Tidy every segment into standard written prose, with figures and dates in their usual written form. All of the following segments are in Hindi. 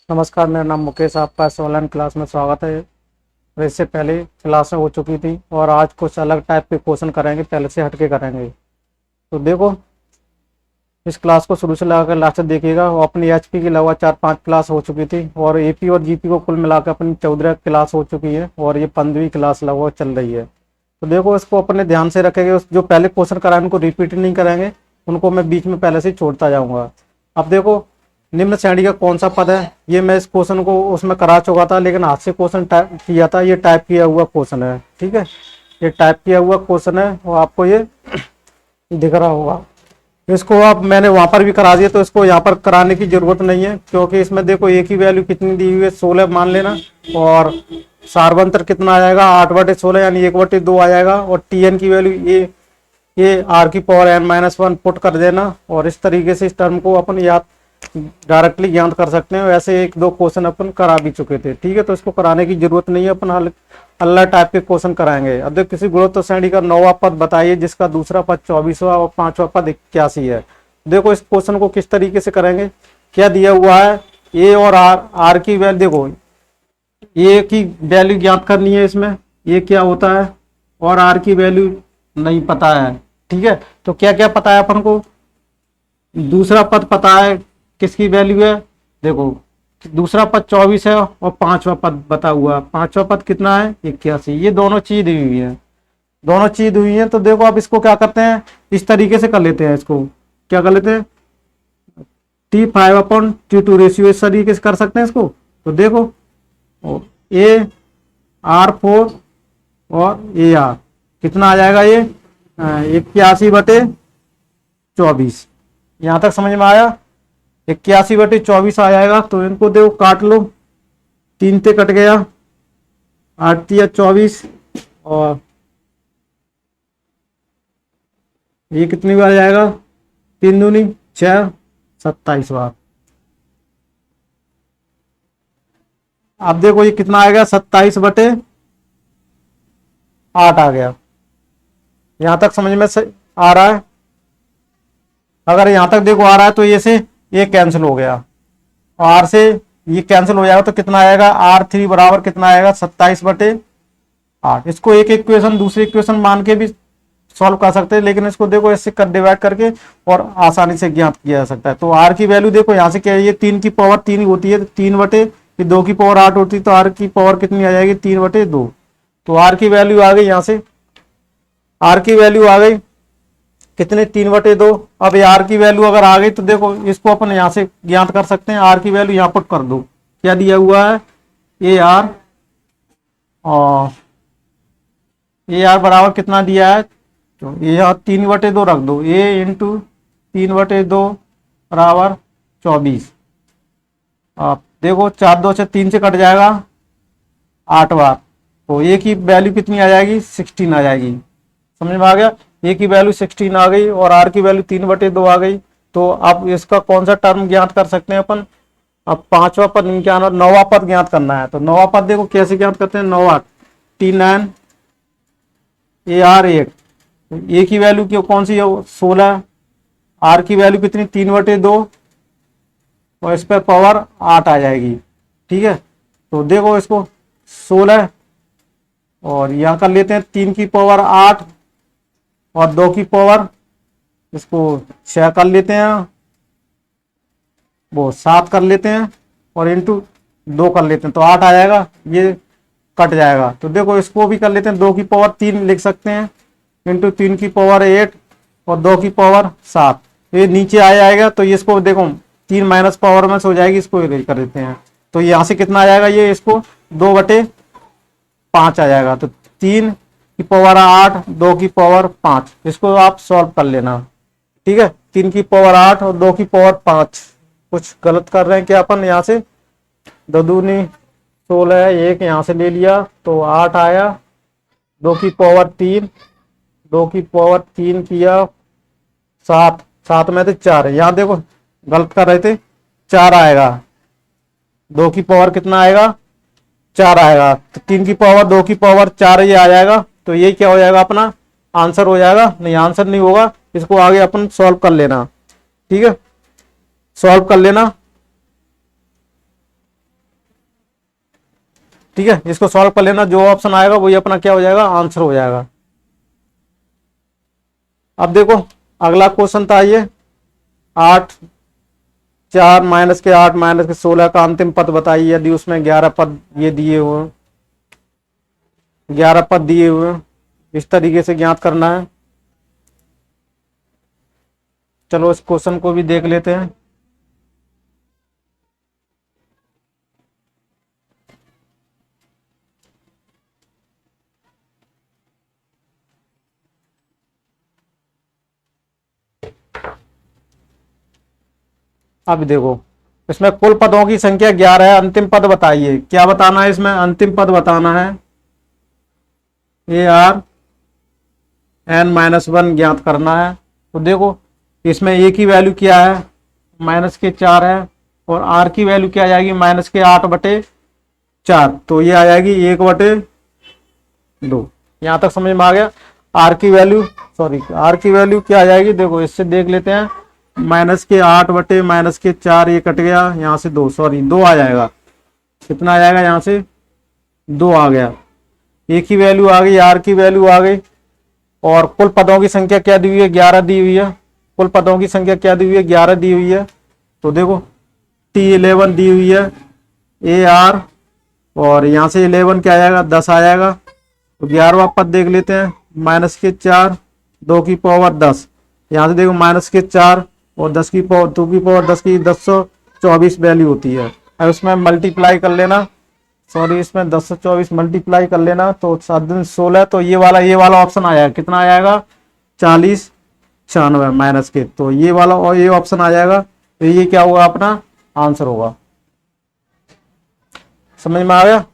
नमस्कार, मेरा नाम मुकेश, आपका इस ऑनलाइन क्लास में स्वागत है। और इससे पहले क्लासें हो चुकी थी और आज कुछ अलग टाइप के क्वेश्चन करेंगे, पहले से हटके करेंगे। तो देखो, इस क्लास को शुरू से लगाकर लास्ट तक देखिएगा। और अपनी एचपी की लगभग 4-5 क्लास हो चुकी थी और एपी और जीपी को कुल मिलाकर अपनी 14 क्लास हो चुकी है और ये 15वीं क्लास लगभग चल रही है। तो देखो, इसको अपने ध्यान से रखेंगे। जो पहले क्वेश्चन कराए उनको रिपीट नहीं करेंगे, उनको मैं बीच में पहले से ही छोड़ता जाऊँगा। अब देखो, निम्न श्रेणी का कौन सा पद है, ये मैं इस क्वेश्चन को उसमें करा चुका था, लेकिन हाथ से क्वेश्चन टाइप किया था। ये टाइप किया हुआ क्वेश्चन है, ठीक है। ये टाइप किया हुआ क्वेश्चन है और आपको ये दिख रहा होगा। इसको आप मैंने वहां पर भी करा दिया, तो इसको यहाँ पर कराने की जरूरत नहीं है, क्योंकि इसमें देखो एक ही वैल्यू कितनी दी हुई है, 16 मान लेना। और सार्वंतर कितना आ जाएगा, 8/16 यानी 1/2 आ जाएगा। और टीएन की वैल्यू ये आर की पावर n-1 पुट कर देना। और इस तरीके से इस टर्म को अपन याद डायरेक्टली ज्ञात कर सकते हैं। वैसे एक दो क्वेश्चन अपन करा भी चुके थे, ठीक है। तो इसको कराने की जरूरत नहीं है, अपन अलग टाइप के क्वेश्चन कराएंगे। अब देखो, किसी गुणोत्तर श्रेणी का 9वां पद बताइए जिसका दूसरा पद 24वां और 5वां पद 81 है। देखो, इस क्वेश्चन को किस तरीके से करेंगे, क्या दिया हुआ है, ए और आर की वैल्यू। देखो, ए की वैल्यू ज्ञात करनी है, इसमें ए क्या होता है और आर की वैल्यू नहीं पता है, ठीक है। तो क्या क्या पता है अपन को, दूसरा पद पता है किसकी वैल्यू है। देखो, दूसरा पद 24 है और 5वां पद बता हुआ। 5वां पद कितना है, 81। ये दोनों चीज दी हुई है, दोनों चीज हुई है। तो देखो, अब इसको क्या करते हैं, इस तरीके से कर लेते हैं। इसको क्या कर लेते हैं, T5/T2 रेशियो इस तरीके से कर सकते हैं इसको। तो देखो, AR4 और AR कितना आ जाएगा, ये 81/24। यहां तक समझ में आया, 81/24 आ जाएगा। तो इनको देखो काट लो, 3 से कट गया, 8 या 24 और ये कितनी बार जाएगा, 3 दूनी 6, 27 बार। अब देखो, ये कितना आएगा, 27/8 आ गया। यहां तक समझ में आ रहा है। अगर यहां तक देखो आ रहा है तो ये से ये कैंसिल हो गया, आर से ये कैंसिल हो जाएगा। तो कितना आएगा, R3 बराबर कितना आएगा, 27/8। इसको एक इक्वेशन दूसरी इक्वेशन मान के भी सॉल्व कर सकते हैं, लेकिन इसको देखो इससे कर डिवाइड करके और आसानी से ज्ञात किया जा सकता है। तो आर की वैल्यू देखो, यहाँ से क्या है, ये 3 की पावर 3 होती है, 3/2 की पावर 8 होती है। तो आर की पावर कितनी आ जाएगी, 3/2। तो आर की वैल्यू आ गई, यहाँ से आर की वैल्यू आ गई कितने, 3/2। अब आर की वैल्यू अगर आ गई तो देखो, इसको अपन यहां से ज्ञात कर सकते हैं। आर की वैल्यू यहां पुट कर दो, क्या दिया हुआ है, AR और AR बराबर कितना दिया है, तो ये 3/2 रख दो, A × 3/2 बराबर 24। आप देखो, 4 2 से 3 से कट जाएगा 8 बार। तो ए की वैल्यू कितनी आ जाएगी, 16 आ जाएगी। समझ में आ गया, ए की वैल्यू 16 आ गई और आर की वैल्यू 3/2 आ गई। तो अब इसका कौन सा टर्म ज्ञात कर सकते हैं अपन, अब 5वां पद नहीं, क्या 9वां पद ज्ञात करना है। तो 9वां पद देखो कैसे ज्ञात करते हैं, 9 T9 AR8। ए की वैल्यू क्यों कौन सी है, 16। आर की वैल्यू कितनी, 3/2 और इस पर पावर 8 आ जाएगी, ठीक है। तो देखो, इसको 16 और यहां कर लेते हैं 3 की पावर 8 और 2 की पावर, इसको 6 कर लेते हैं, वो 7 कर लेते हैं और इंटू 2 कर लेते हैं। तो 8 आ जाएगा, ये कट जाएगा। तो देखो, इसको भी कर लेते हैं, 2 की पावर 3 लिख सकते हैं, इंटू 3 की पावर 8 और 2 की पावर 7। ये नीचे आ जाएगा। तो इसको देखो, 3 माइनस पावर में से हो जाएगी, इसको इरेज कर देते हैं। तो यहाँ से कितना आ जाएगा, ये इसको 2/5 आ जाएगा। तो 3 की पावर 8, 2 की पावर 5, इसको आप सॉल्व कर लेना, ठीक है। 3 की पावर 8 और 2 की पावर 5। कुछ गलत कर रहे हैं क्या अपन, यहाँ से 2 दूनी 16 है, एक यहाँ से ले लिया तो 8 आया। 2 की पावर 3, 2 की पावर 3 किया 7, 7 में से 4 है। यहाँ देखो गलत कर रहे थे, 4 आएगा। 2 की पावर कितना आएगा, 4 आएगा। तो 3 की पावर 2 की पावर 4 ये आ जाएगा। तो ये क्या हो जाएगा, अपना आंसर हो जाएगा। नहीं, आंसर नहीं होगा, इसको आगे अपन सॉल्व कर लेना, ठीक है, सॉल्व कर लेना। ठीक है, इसको सॉल्व कर लेना, जो ऑप्शन आएगा वही अपना क्या हो जाएगा, आंसर हो जाएगा। अब देखो अगला क्वेश्चन था ये 8 4 -8 -16 का अंतिम पद बताइए यदि उसमें 11 पद ये दिए हुए, 11 पद दिए हुए, इस तरीके से ज्ञात करना है। चलो इस क्वेश्चन को भी देख लेते हैं। अब देखो इसमें कुल पदों की संख्या 11 है, अंतिम पद बताइए। क्या बताना है इसमें, अंतिम पद बताना है। AR n-1 ज्ञात करना है। तो देखो इसमें ए की वैल्यू क्या है, -4 है, और आर की वैल्यू क्या आ जाएगी, -8/4। तो ये आ जाएगी 1/2। यहां तक समझ में आ गया। आर की वैल्यू आर की वैल्यू क्या आ जाएगी, देखो इससे देख लेते हैं। -8/-4 ये कट गया, यहाँ से 2 आ जाएगा। कितना आ जाएगा, यहाँ से 2 आ गया। ए की वैल्यू आ गई, आर की वैल्यू आ गई, और कुल पदों की संख्या क्या दी हुई है, 11 दी हुई है। कुल पदों की संख्या क्या दी हुई है, 11 दी हुई है। तो देखो T11 दी हुई है AR, और यहाँ से 11 क्या आ जाएगा, 10 आ जाएगा। तो 11वां पद देख लेते हैं, -4 2 की पावर 10, यहाँ से देखो -4 और 10 की पावर 2 की पावर 10 की 1024 वैल्यू होती है। अब इसमें मल्टीप्लाई कर लेना, इसमें 1024 मल्टीप्लाई कर लेना, तो 7 दिन 16। तो ये वाला ऑप्शन आ जाएगा, कितना आ जाएगा, 40 96 माइनस के। तो ये वाला और ये ऑप्शन आ जाएगा। तो ये क्या होगा, अपना आंसर होगा। समझ में आ गया।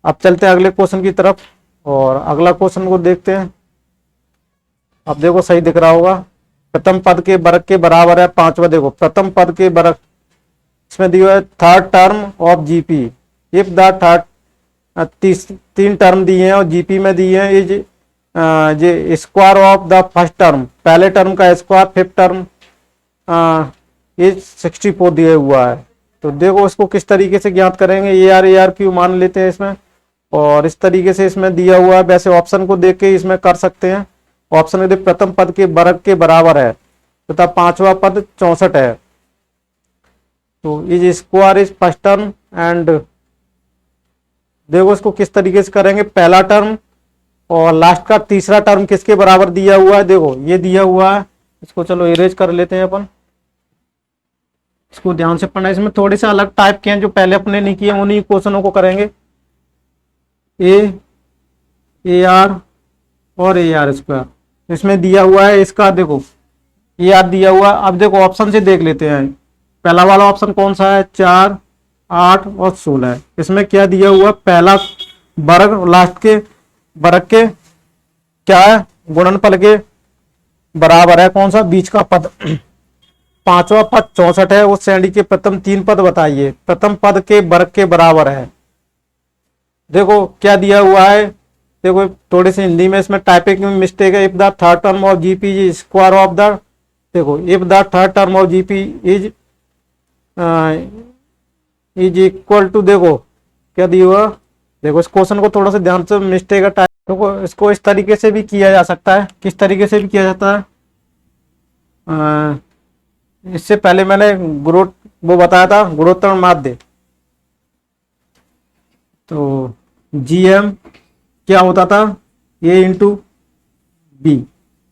अब चलते हैं अगले क्वेश्चन की तरफ, और अगला क्वेश्चन को देखते हैं। अब देखो सही दिख रहा होगा। प्रथम पद के वर्ग के बराबर है 5वां। देखो प्रथम पद के वर्ग, इसमें दिया है third term of GP if the third, 3 term दिए हैं और जीपी में दिए हैं ये square of the first term, पहले टर्म का स्क्वायर, फिफ्थ टर्म ये 64 दिया हुआ है। तो देखो इसको किस तरीके से ज्ञात करेंगे। AR क्यू मान लेते हैं इसमें, और इस तरीके से इसमें दिया हुआ है। वैसे ऑप्शन को देख के इसमें कर सकते हैं। ऑप्शन यदि प्रथम पद के वर्ग के बराबर है तथा 5वां पद 64 है, तो is square is first term, and देखो इसको किस तरीके से करेंगे। पहला टर्म और लास्ट का तीसरा टर्म किसके बराबर दिया हुआ है, देखो ये दिया हुआ है। इसको चलो इरेज कर लेते हैं अपन, इसको ध्यान से पढ़ना। इसमें थोड़े से अलग टाइप के हैं जो पहले अपने नहीं किए, उन्हीं क्वेश्चनों को करेंगे। AR और AR स्क्वायर इसमें दिया हुआ है। इसका देखो AR दिया हुआ है। अब देखो ऑप्शन से देख लेते हैं। पहला वाला ऑप्शन कौन सा है, 4 8 और 16 है। इसमें क्या दिया हुआ है, पहला वर्ग और लास्ट के वर्ग के क्या है, गुणनफल के बराबर है। कौन सा, बीच का पद। 5वां पद 64 है। उस श्रेणी के प्रथम 3 पद बताइए, प्रथम पद के वर्ग के बराबर है। देखो क्या दिया हुआ है, देखो थोड़ी सी हिंदी में इसमें टाइपिंग में मिस्टेक है। If the third term of GP is square of the, देखो if the third term of GP is equal to, देखो क्या दिया हुआ। देखो इस क्वेश्चन को थोड़ा सा ध्यान से, मिस्टेक है टाइप। देखो इसको इस तरीके से भी किया जा सकता है। किस तरीके से भी किया जाता है, इससे पहले मैंने ग्रोथ वो बताया था, गुणोत्तर माध्य। तो GM क्या होता था, A इंटू B,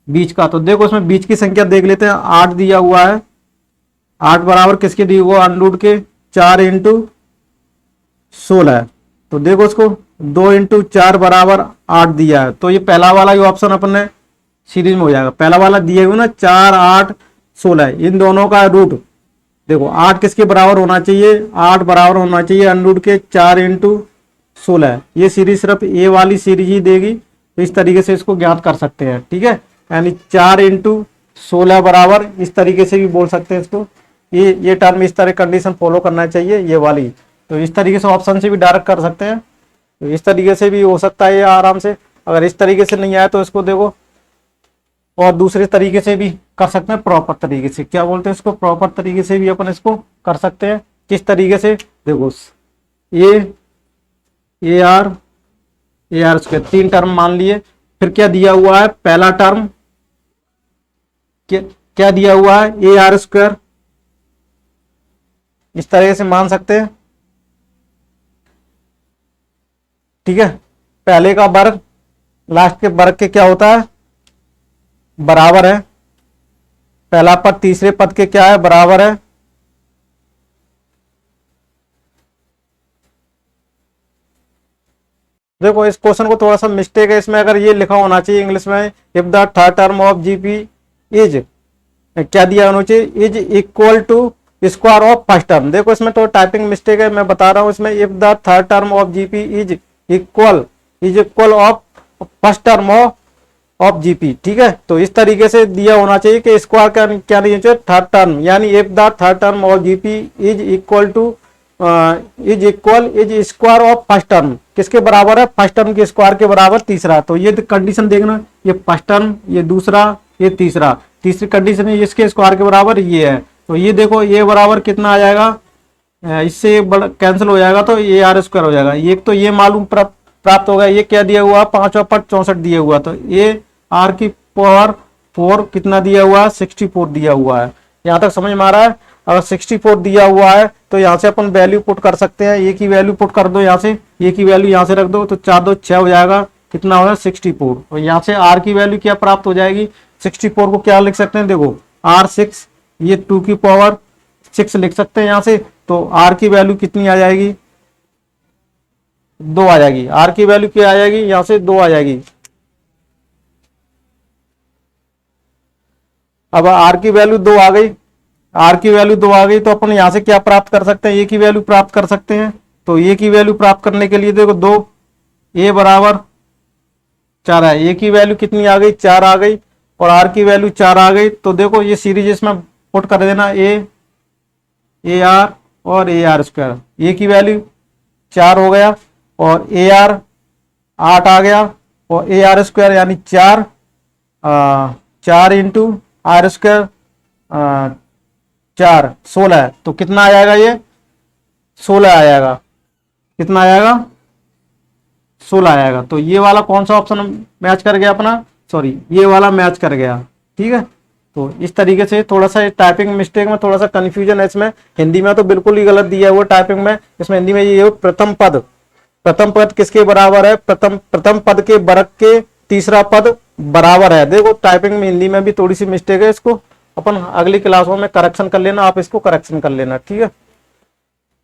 बीच का। तो देखो इसमें बीच की संख्या देख लेते हैं। 8 दिया हुआ है। 8 बराबर किसके दिया हुआ, अंडरूट के 4 इंटू 16 है। तो देखो इसको 2 इंटू 4 बराबर 8 दिया है। तो ये पहला वाला ही ऑप्शन अपने सीरीज में हो जाएगा। पहला वाला दिए हुए ना 4 8 16, इन दोनों का रूट देखो 8 किसके बराबर होना चाहिए, 8 बराबर होना चाहिए अंडरूट के 4 इंटू 16। ये सीरीज सिर्फ ए वाली सीरीज ही देगी। तो इस तरीके से इसको ज्ञात कर सकते हैं, ठीक है। यानी 4 इंटू 16 बराबर, इस तरीके से भी बोल सकते हैं इसको। ये टर्म इस तरह कंडीशन फॉलो करना चाहिए, ये वाली। तो इस तरीके से ऑप्शन से भी डायरेक्ट कर सकते हैं। तो इस तरीके से भी हो सकता है ये आराम से। अगर इस तरीके से नहीं आया तो इसको देखो और दूसरे तरीके से भी कर सकते हैं, प्रॉपर तरीके से। क्या बोलते हैं इसको, प्रॉपर तरीके से भी अपन इसको कर सकते हैं। किस तरीके से, देखो ये ए आर स्क्वायर, 3 टर्म मान लिए। फिर क्या दिया हुआ है, पहला टर्म क्या दिया हुआ है, ए आर स्क्वायर, इस तरह से मान सकते हैं। ठीक है, पहले का वर्ग लास्ट के वर्ग के क्या होता है, बराबर है। पहला पद तीसरे पद के क्या है, बराबर है। देखो इस क्वेश्चन को थोड़ा सा मिस्टेक है, इसमें अगर ये लिखा होना चाहिए इंग्लिश में, if the third term of GP is, क्या दिया होना चाहिए, is equal to square of first term. देखो इसमें तो टाइपिंग मिस्टेक है, मैं बता रहा हूं। इसमें if the third term of GP is equal of first term of GP. ठीक है, तो इस तरीके से दिया होना चाहिए कि स्क्वायर क्या क्या नहीं चाहिए, थर्ड टर्म, यानी if the third term of GP is equal two is square of first term, किसके बराबर है, फर्स्ट टर्म के स्क्वायर के बराबर तीसरा। तो ये कंडीशन देखना, ये फर्स्ट टर्म, ये दूसरा, ये तीसरा, तीसरी कंडीशन है इसके स्क्वायर के बराबर ये है। तो ये देखो ये बराबर कितना आ जाएगा, इससे कैंसिल हो जाएगा तो ये आर स्क्वायर हो जाएगा। ये तो ये मालूम प्राप्त होगा, ये क्या दिया हुआ, 5 पट 64 दिया हुआ, तो ये आर की पावर 4 कितना दिया हुआ है, 64 दिया हुआ है। यहाँ तक समझ में आ रहा है। अगर 64 दिया हुआ है तो यहाँ से अपन वैल्यू पुट कर सकते हैं, ए की वैल्यू पुट कर दो, यहाँ से ए की वैल्यू यहाँ से रख दो, तो 4 2 6 हो जाएगा, कितना होगा 64। और यहाँ से आर की वैल्यू क्या प्राप्त हो जाएगी, 64 को क्या लिख सकते हैं, देखो आर 6, ये 2 की पावर 6 लिख सकते हैं यहाँ से। तो आर की वैल्यू कितनी आ जाएगी, 2 आ जाएगी। आर की वैल्यू क्या आ जाएगी, यहाँ से 2 आ जाएगी। अब आर की वैल्यू 2 आ गई, आर की वैल्यू 2 आ गई, तो अपन यहां से क्या प्राप्त कर सकते हैं, ए की वैल्यू प्राप्त कर सकते हैं। तो ए की वैल्यू प्राप्त करने के लिए देखो 2, ए बराबर 4 है, ए की वैल्यू कितनी आ गई, 4 आ गई, और आर की वैल्यू 4 आ गई। तो देखो ये सीरीज इसमें पुट कर देना, ए आर और ए आर स्क्वायर, ए की वैल्यू 4 हो गया, और ए आर 8 आ गया, और ए आर स्क्वायर यानी 4 इंटू आर स्क्वायर 4 16 है, तो कितना आ जाएगा, ये 16 आ जाएगा, कितना आ जाएगा, 16 आएगा। तो ये वाला कौन सा ऑप्शन मैच कर गया अपना, सॉरी ये वाला मैच कर गया। ठीक है, तो इस तरीके से थोड़ा सा टाइपिंग मिस्टेक में थोड़ा सा कंफ्यूजन है इसमें। हिंदी में तो बिल्कुल ही गलत दिया है वो टाइपिंग में, इसमें हिंदी में ये प्रथम पद किसके बराबर है, प्रथम पद के वर्ग के तीसरा पद बराबर है। देखो टाइपिंग में हिंदी में भी थोड़ी सी मिस्टेक है, इसको अपन अगली क्लासों में करेक्शन कर लेना, आप इसको करेक्शन कर लेना। ठीक है,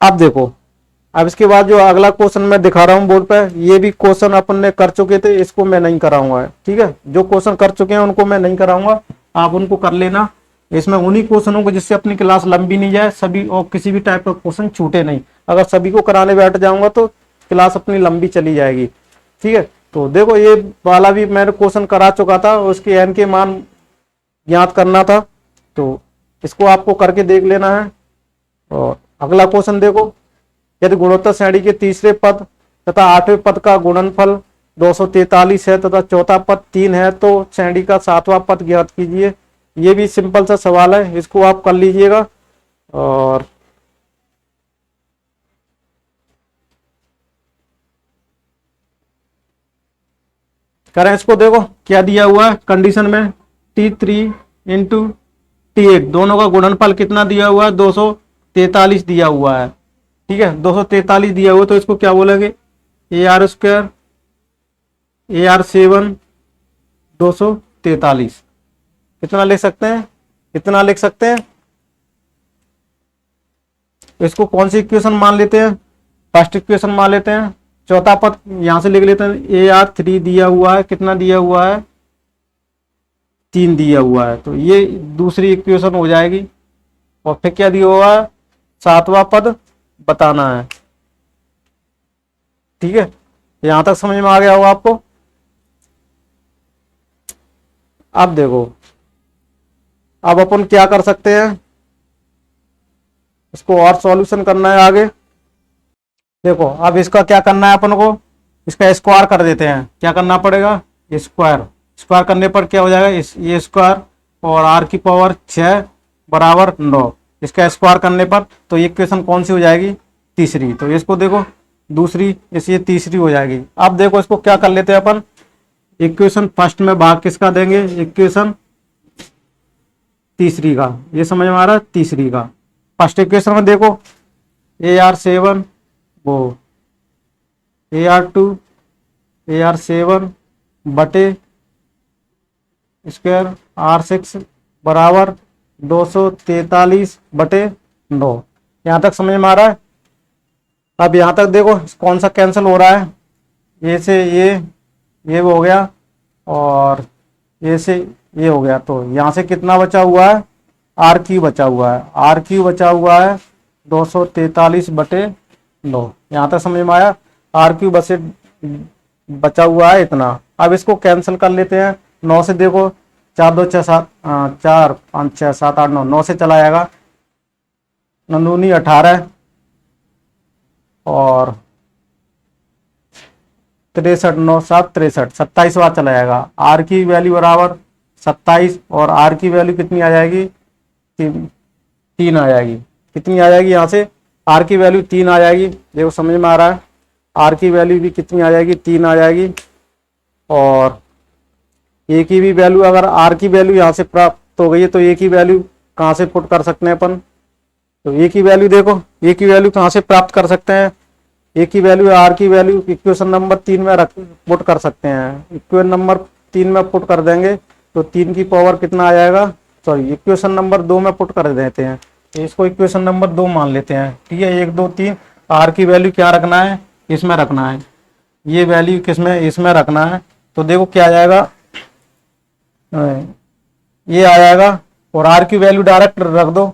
अब देखो, अब इसके बाद जो अगला क्वेश्चन मैं दिखा रहा हूँ बोर्ड पे, ये भी क्वेश्चन अपन ने कर चुके थे, इसको मैं नहीं कराऊंगा। ठीक है, जो क्वेश्चन कर चुके हैं उनको मैं नहीं कराऊंगा, आप उनको कर लेना। इसमें उन्हीं क्वेश्चनों को जिससे अपनी क्लास लंबी नहीं जाए, सभी और किसी भी टाइप का क्वेश्चन छूटे नहीं। अगर सभी को कराने बैठ जाऊंगा तो क्लास अपनी लंबी चली जाएगी। ठीक है, तो देखो ये वाला भी मैंने क्वेश्चन करा चुका था, उसके एन के मान ज्ञात करना था, तो इसको आपको करके देख लेना है। और अगला क्वेश्चन देखो, यदि गुणोत्तर श्रेणी के तीसरे पद तथा 8वें पद का गुणनफल 243 है तथा चौथा पद 3 है, तो श्रेणी का 7वां पद ज्ञात कीजिए। ये भी सिंपल सा सवाल है, इसको आप कर लीजिएगा। और करें इसको, देखो क्या दिया हुआ है कंडीशन में, T3 इंटू T8 दोनों का गुणनफल कितना दिया हुआ है, 243 दिया हुआ है। ठीक है, 243 दिया हुआ, तो इसको क्या बोलेंगे, A R square A R 7 243, कितना लिख सकते हैं, कितना लिख सकते हैं। इसको कौन सी इक्वेशन मान लेते हैं, फर्स्ट इक्वेशन मान लेते हैं। चौथा पद यहां से लिख लेते हैं, ए आर 3 दिया हुआ है, कितना दिया हुआ है, 3 दिया हुआ है, तो ये दूसरी इक्वेशन हो जाएगी। और फिर क्या दिया हुआ है, 7वां पद बताना है। ठीक है, यहां तक समझ में आ गया होगा आपको। अब देखो, अब अपन क्या कर सकते हैं, इसको और सॉल्यूशन करना है आगे। देखो अब इसका क्या करना है अपन को, इसका स्क्वायर कर देते हैं। क्या करना पड़ेगा, स्क्वायर, स्क्वायर करने पर क्या हो जाएगा, ये स्क्वायर और आर की पावर 6 बराबर 9, इसका स्क्वायर करने पर तो ये इक्वेशन कौन सी हो जाएगी, तीसरी। तो इसको देखो दूसरी इस ये तीसरी हो जाएगी। अब देखो इसको क्या कर लेते हैं अपन, इक्वेशन फर्स्ट में भाग किसका देंगे, इक्वेशन तीसरी का, ये समझ में आ रहा है, तीसरी का। फर्स्ट इक्वेशन में देखो AR7 वो AR2 AR7 बटे स्क्वायर R6 बराबर 243 बटे 9। यहां तक समझ में आ रहा है। अब यहां तक देखो कौन सा कैंसिल हो रहा है, ये से ये हो गया और ये से ये हो गया, तो यहां से कितना बचा हुआ है, R3 बचा हुआ है, R3 बचा हुआ है 243 बटे 9। यहां तक समझ में आया। R3 बसे बचा हुआ है इतना। अब इसको कैंसिल कर लेते हैं। 9 से देखो 4 2 6 7 4 5 6 7 8 9, 9 से चला जाएगा, 9 दूनी 18 और 63 9 7 63, 27 बार चला जाएगा। R की वैल्यू बराबर 27 और R की वैल्यू कितनी आ जाएगी, 3 आ जाएगी। कितनी आ जाएगी, यहाँ से R की वैल्यू 3 आ जाएगी। देखो समझ में आ रहा है, R की वैल्यू भी कितनी आ जाएगी, 3 आ जाएगी। और A की भी वैल्यू, अगर R की वैल्यू यहाँ से प्राप्त हो गई है तो A की वैल्यू कहाँ से पुट कर सकते हैं अपन, तो A की वैल्यू देखो, A की वैल्यू कहाँ से प्राप्त कर सकते हैं, A की वैल्यू R की वैल्यू इक्वेशन नंबर 3 में पुट कर सकते हैं। इक्वेशन नंबर 3 में पुट कर देंगे तो 3 की पावर कितना आ जाएगा, सॉरी इक्वेशन नंबर 2 में पुट कर देते हैं, तो इसको इक्वेशन नंबर 2 मान लेते हैं। ठीक है, 1 2 3। R की वैल्यू क्या रखना है, इसमें रखना है, ये वैल्यू किसमें, इसमें रखना है। तो देखो क्या आ जाएगा, ये आ जाएगा और R की वैल्यू डायरेक्ट रख दो,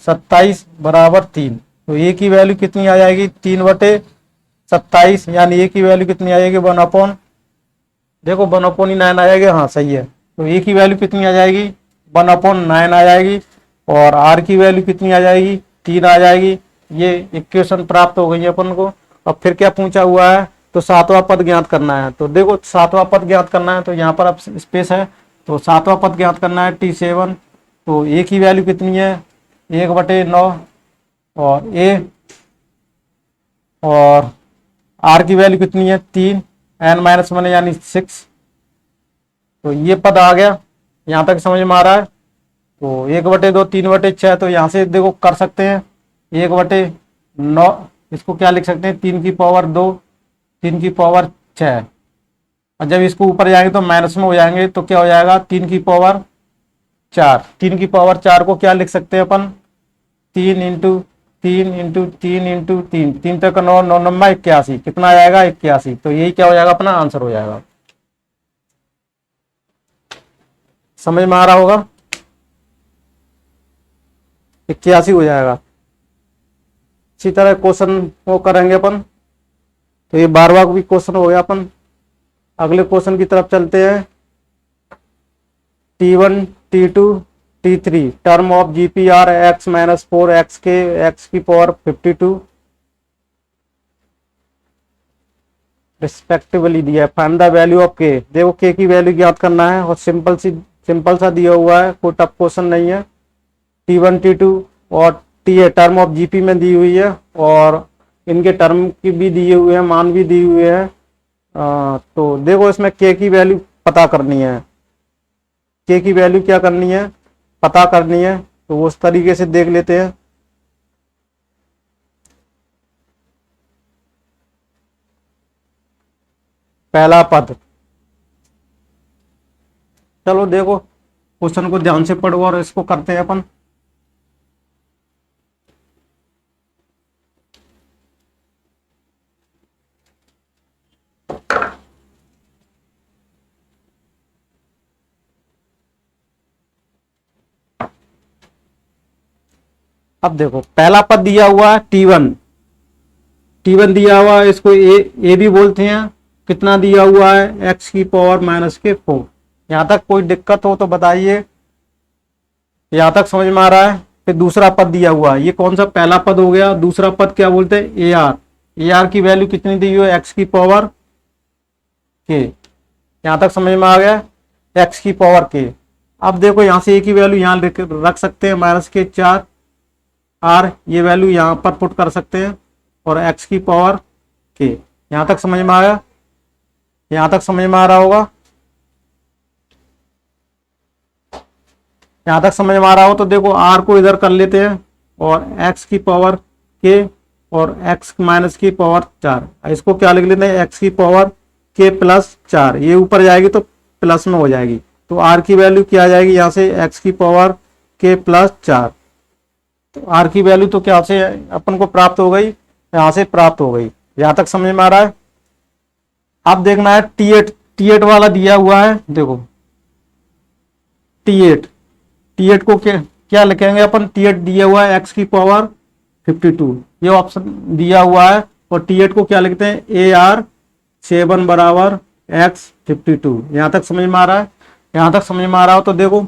27 बराबर 3। तो A की वैल्यू कितनी आ जाएगी, 3 बटे 27, यानी A की वैल्यू कितनी आ जाएगी, 1 अपॉन, देखो 1 अपॉन ही 9 आ जाएगी। हाँ सही है, तो A की वैल्यू कितनी आ जाएगी, 1 अपॉन 9 आ जाएगी और R की वैल्यू कितनी आ जाएगी, 3 आ जाएगी। ये इक्वेशन प्राप्त हो गई है अपन को। अब फिर क्या पूछा हुआ है, तो सातवां पद ज्ञात करना है। तो देखो सातवां पद ज्ञात करना है, तो यहाँ पर अब स्पेस है, तो सातवां पद ज्ञात करना है T7। तो A की वैल्यू कितनी है, 1/9 और और R की वैल्यू कितनी है, 3, n-1 यानी 6। तो ये पद आ गया, यहाँ तक समझ में आ रहा है। तो 1/2 3/6, तो यहाँ से देखो कर सकते हैं 1/9, इसको क्या लिख सकते हैं, 3 की पावर 2 3 की पावर 6। और जब इसको ऊपर जाएंगे तो माइनस में हो जाएंगे, तो क्या हो जाएगा, 3 की पावर 4। 3 की पावर 4 को क्या लिख सकते हैं अपन, 3 इंटू 3 इंटू 3 इंटू 3, 3 तक 9, 9 नंबर 81, कितना आ जाएगा, 81। तो यही क्या हो जाएगा, अपना आंसर हो जाएगा। समझ में आ रहा होगा, 81 हो जाएगा। इसी तरह क्वेश्चन वो करेंगे अपन। तो ये 12वां भी क्वेश्चन हो गया। अपन अगले क्वेश्चन की तरफ चलते हैं। T1 T2 T3 term of GPR x minus 4 x के x की पावर 52 रिस्पेक्टिवली दिया है। Find the value of k। देखो k की वैल्यू ज्ञात करना है और सिंपल सा दिया हुआ है, कोई टफ क्वेश्चन नहीं है। T1 T2 और T टर्म ऑफ GP में दी हुई है और इनके टर्म की भी दिए हुए हैं, मान भी दिए हुए हैं। तो देखो इसमें k की वैल्यू पता करनी है, k की वैल्यू क्या करनी है, पता करनी है। तो वो उस तरीके से देख लेते हैं। पहला पद, चलो देखो क्वेश्चन को ध्यान से पढ़ो और इसको करते हैं अपन। अब देखो पहला पद दिया हुआ है T1 दिया हुआ है, इसको ए भी बोलते हैं। कितना दिया हुआ है, x की पावर माइनस के 4। यहां तक कोई दिक्कत हो तो बताइए, यहां तक समझ में आ रहा है। फिर दूसरा पद दिया हुआ है, ये कौन सा, पहला पद हो गया। दूसरा पद क्या बोलते हैं, AR की वैल्यू कितनी दी हुई है, x की पावर k। यहां तक समझ में आ गया, x की पावर k। अब देखो यहां से a की वैल्यू यहां रख सकते हैं, -4 R, ये वैल्यू यहां पर पुट कर सकते हैं। और x की पावर k। यहाँ तक समझ में आया? यहाँ तक समझ में आ रहा होगा? यहाँ तक समझ में आ रहा हो तो देखो r को इधर कर लेते हैं और x की पावर k और x माइनस की पावर 4, इसको क्या लिख लेते हैं, x की पावर k प्लस 4। ये ऊपर जाएगी तो प्लस में हो जाएगी, तो r की वैल्यू क्या आ जाएगी यहाँ से, x की पावर k प्लस 4। तो r की वैल्यू तो क्या से अपन को प्राप्त हो गई, यहाँ से प्राप्त हो गई। यहाँ तक समझ में आ रहा है? अब देखना है T8 वाला दिया हुआ है, देखो T8 को क्या लिखेंगे अपन, T8 दिया हुआ है x की पावर 52, ये ऑप्शन दिया हुआ है। और T8 को क्या लिखते हैं, AR7 बराबर x52। यहाँ तक समझ में आ रहा है? यहाँ तक समझ में आ रहा हो तो देखो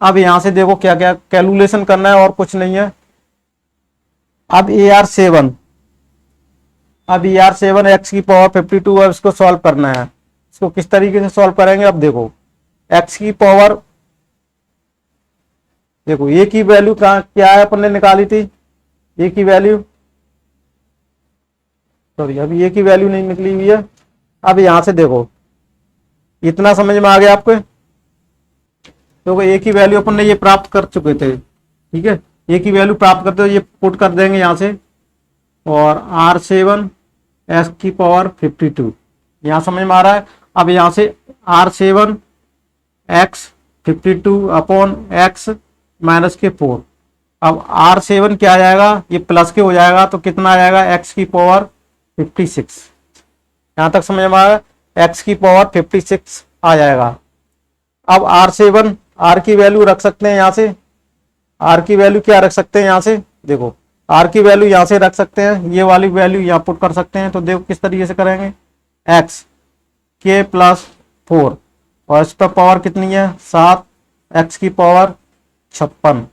अब यहाँ से देखो क्या क्या कैलकुलेशन करना है और कुछ नहीं है। अब AR7 x की पावर 52 है, इसको सॉल्व करना है। इसको किस तरीके से सॉल्व करेंगे, अब देखो x की पावर, देखो a की वैल्यू क्या है अपन ने निकाली थी, a की वैल्यू, सॉरी अभी a की वैल्यू नहीं निकली हुई है। अब यहां से देखो इतना समझ में आ गया आपको? देखो a की वैल्यू अपन ने ये प्राप्त कर चुके थे, ठीक है, a की वैल्यू प्राप्त करते हो ये पुट कर देंगे यहां से, और R7 x की पावर 52, यहां समझ में आ रहा है? अब यहां से R7 x 52 upon x minus के 4। अब R7 क्या आ जाएगा, ये प्लस के हो जाएगा तो कितना आ जाएगा, x की पावर 56। यहां तक समझ में आया? x की पावर 56 आ जाएगा। अब R7 r की वैल्यू रख सकते हैं यहाँ से, r की वैल्यू क्या रख सकते हैं यहाँ से, देखो r की वैल्यू यहाँ से रख सकते हैं, ये वाली वैल्यू यहाँ पुट कर सकते हैं। तो देखो किस तरीके से करेंगे, x k प्लस 4 और इस पर पावर कितनी है 7, x की पावर 56।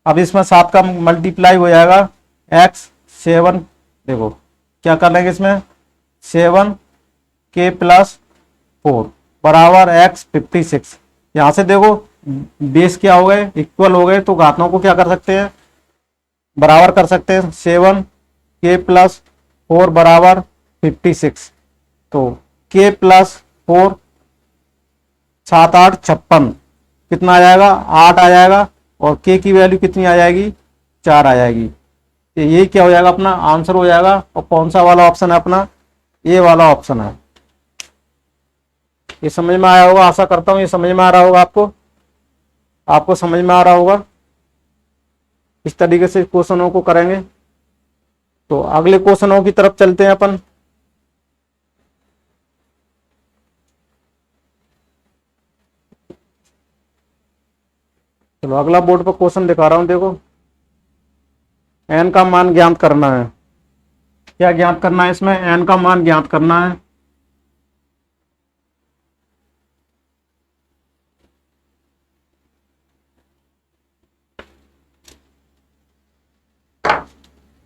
अब इसमें 7 का मल्टीप्लाई हो जाएगा x 7, देखो क्या कर लेंगे इसमें, 7 k प्लस 4 बराबर x 56। यहाँ से देखो बेस क्या हो गए, इक्वल हो गए, तो घातों को क्या कर सकते हैं, बराबर कर सकते हैं। 7 k प्लस 4 बराबर 56, तो k प्लस 4 7 8 56, कितना आ जाएगा, 8 आ जाएगा, और k की वैल्यू कितनी आ जाएगी, 4 आ जाएगी। तो ये क्या हो जाएगा, अपना आंसर हो जाएगा। और कौन सा वाला ऑप्शन है अपना, ये वाला ऑप्शन है। ये समझ में आया होगा, आशा करता हूं ये समझ में आ रहा होगा आपको समझ में आ रहा होगा। इस तरीके से क्वेश्चनों को करेंगे। तो अगले क्वेश्चनों की तरफ चलते हैं अपन। चलो अगला बोर्ड पर क्वेश्चन दिखा रहा हूं, देखो n का मान ज्ञात करना है। क्या ज्ञात करना है इसमें, n का मान ज्ञात करना है।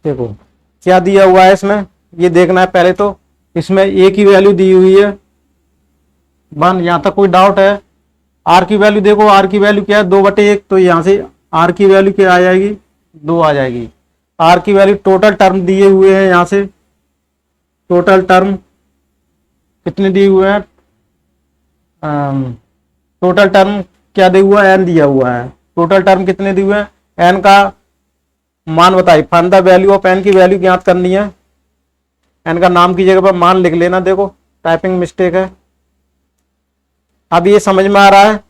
देखो क्या दिया हुआ है इसमें, ये देखना है पहले तो। इसमें a की वैल्यू दी हुई है 1, यहां तक कोई डाउट है। r की वैल्यू देखो, r की वैल्यू क्या है 2/1, तो यहां से r की वैल्यू क्या आ जाएगी, 2 आ जाएगी। r की वैल्यू टोटल टर्म दिए हुए हैं, यहां से टोटल टर्म कितने दिए हुए हैं, टोटल टर्म क्या दिया हुआ है, n दिया हुआ है। टोटल टर्म कितने दिए हुए हैं, n का मान बताइए। Find the value of n की वैल्यू ज्ञात करनी है। n का नाम की जगह पर मान लिख लेना, देखो टाइपिंग मिस्टेक है। अब ये समझ में आ रहा है,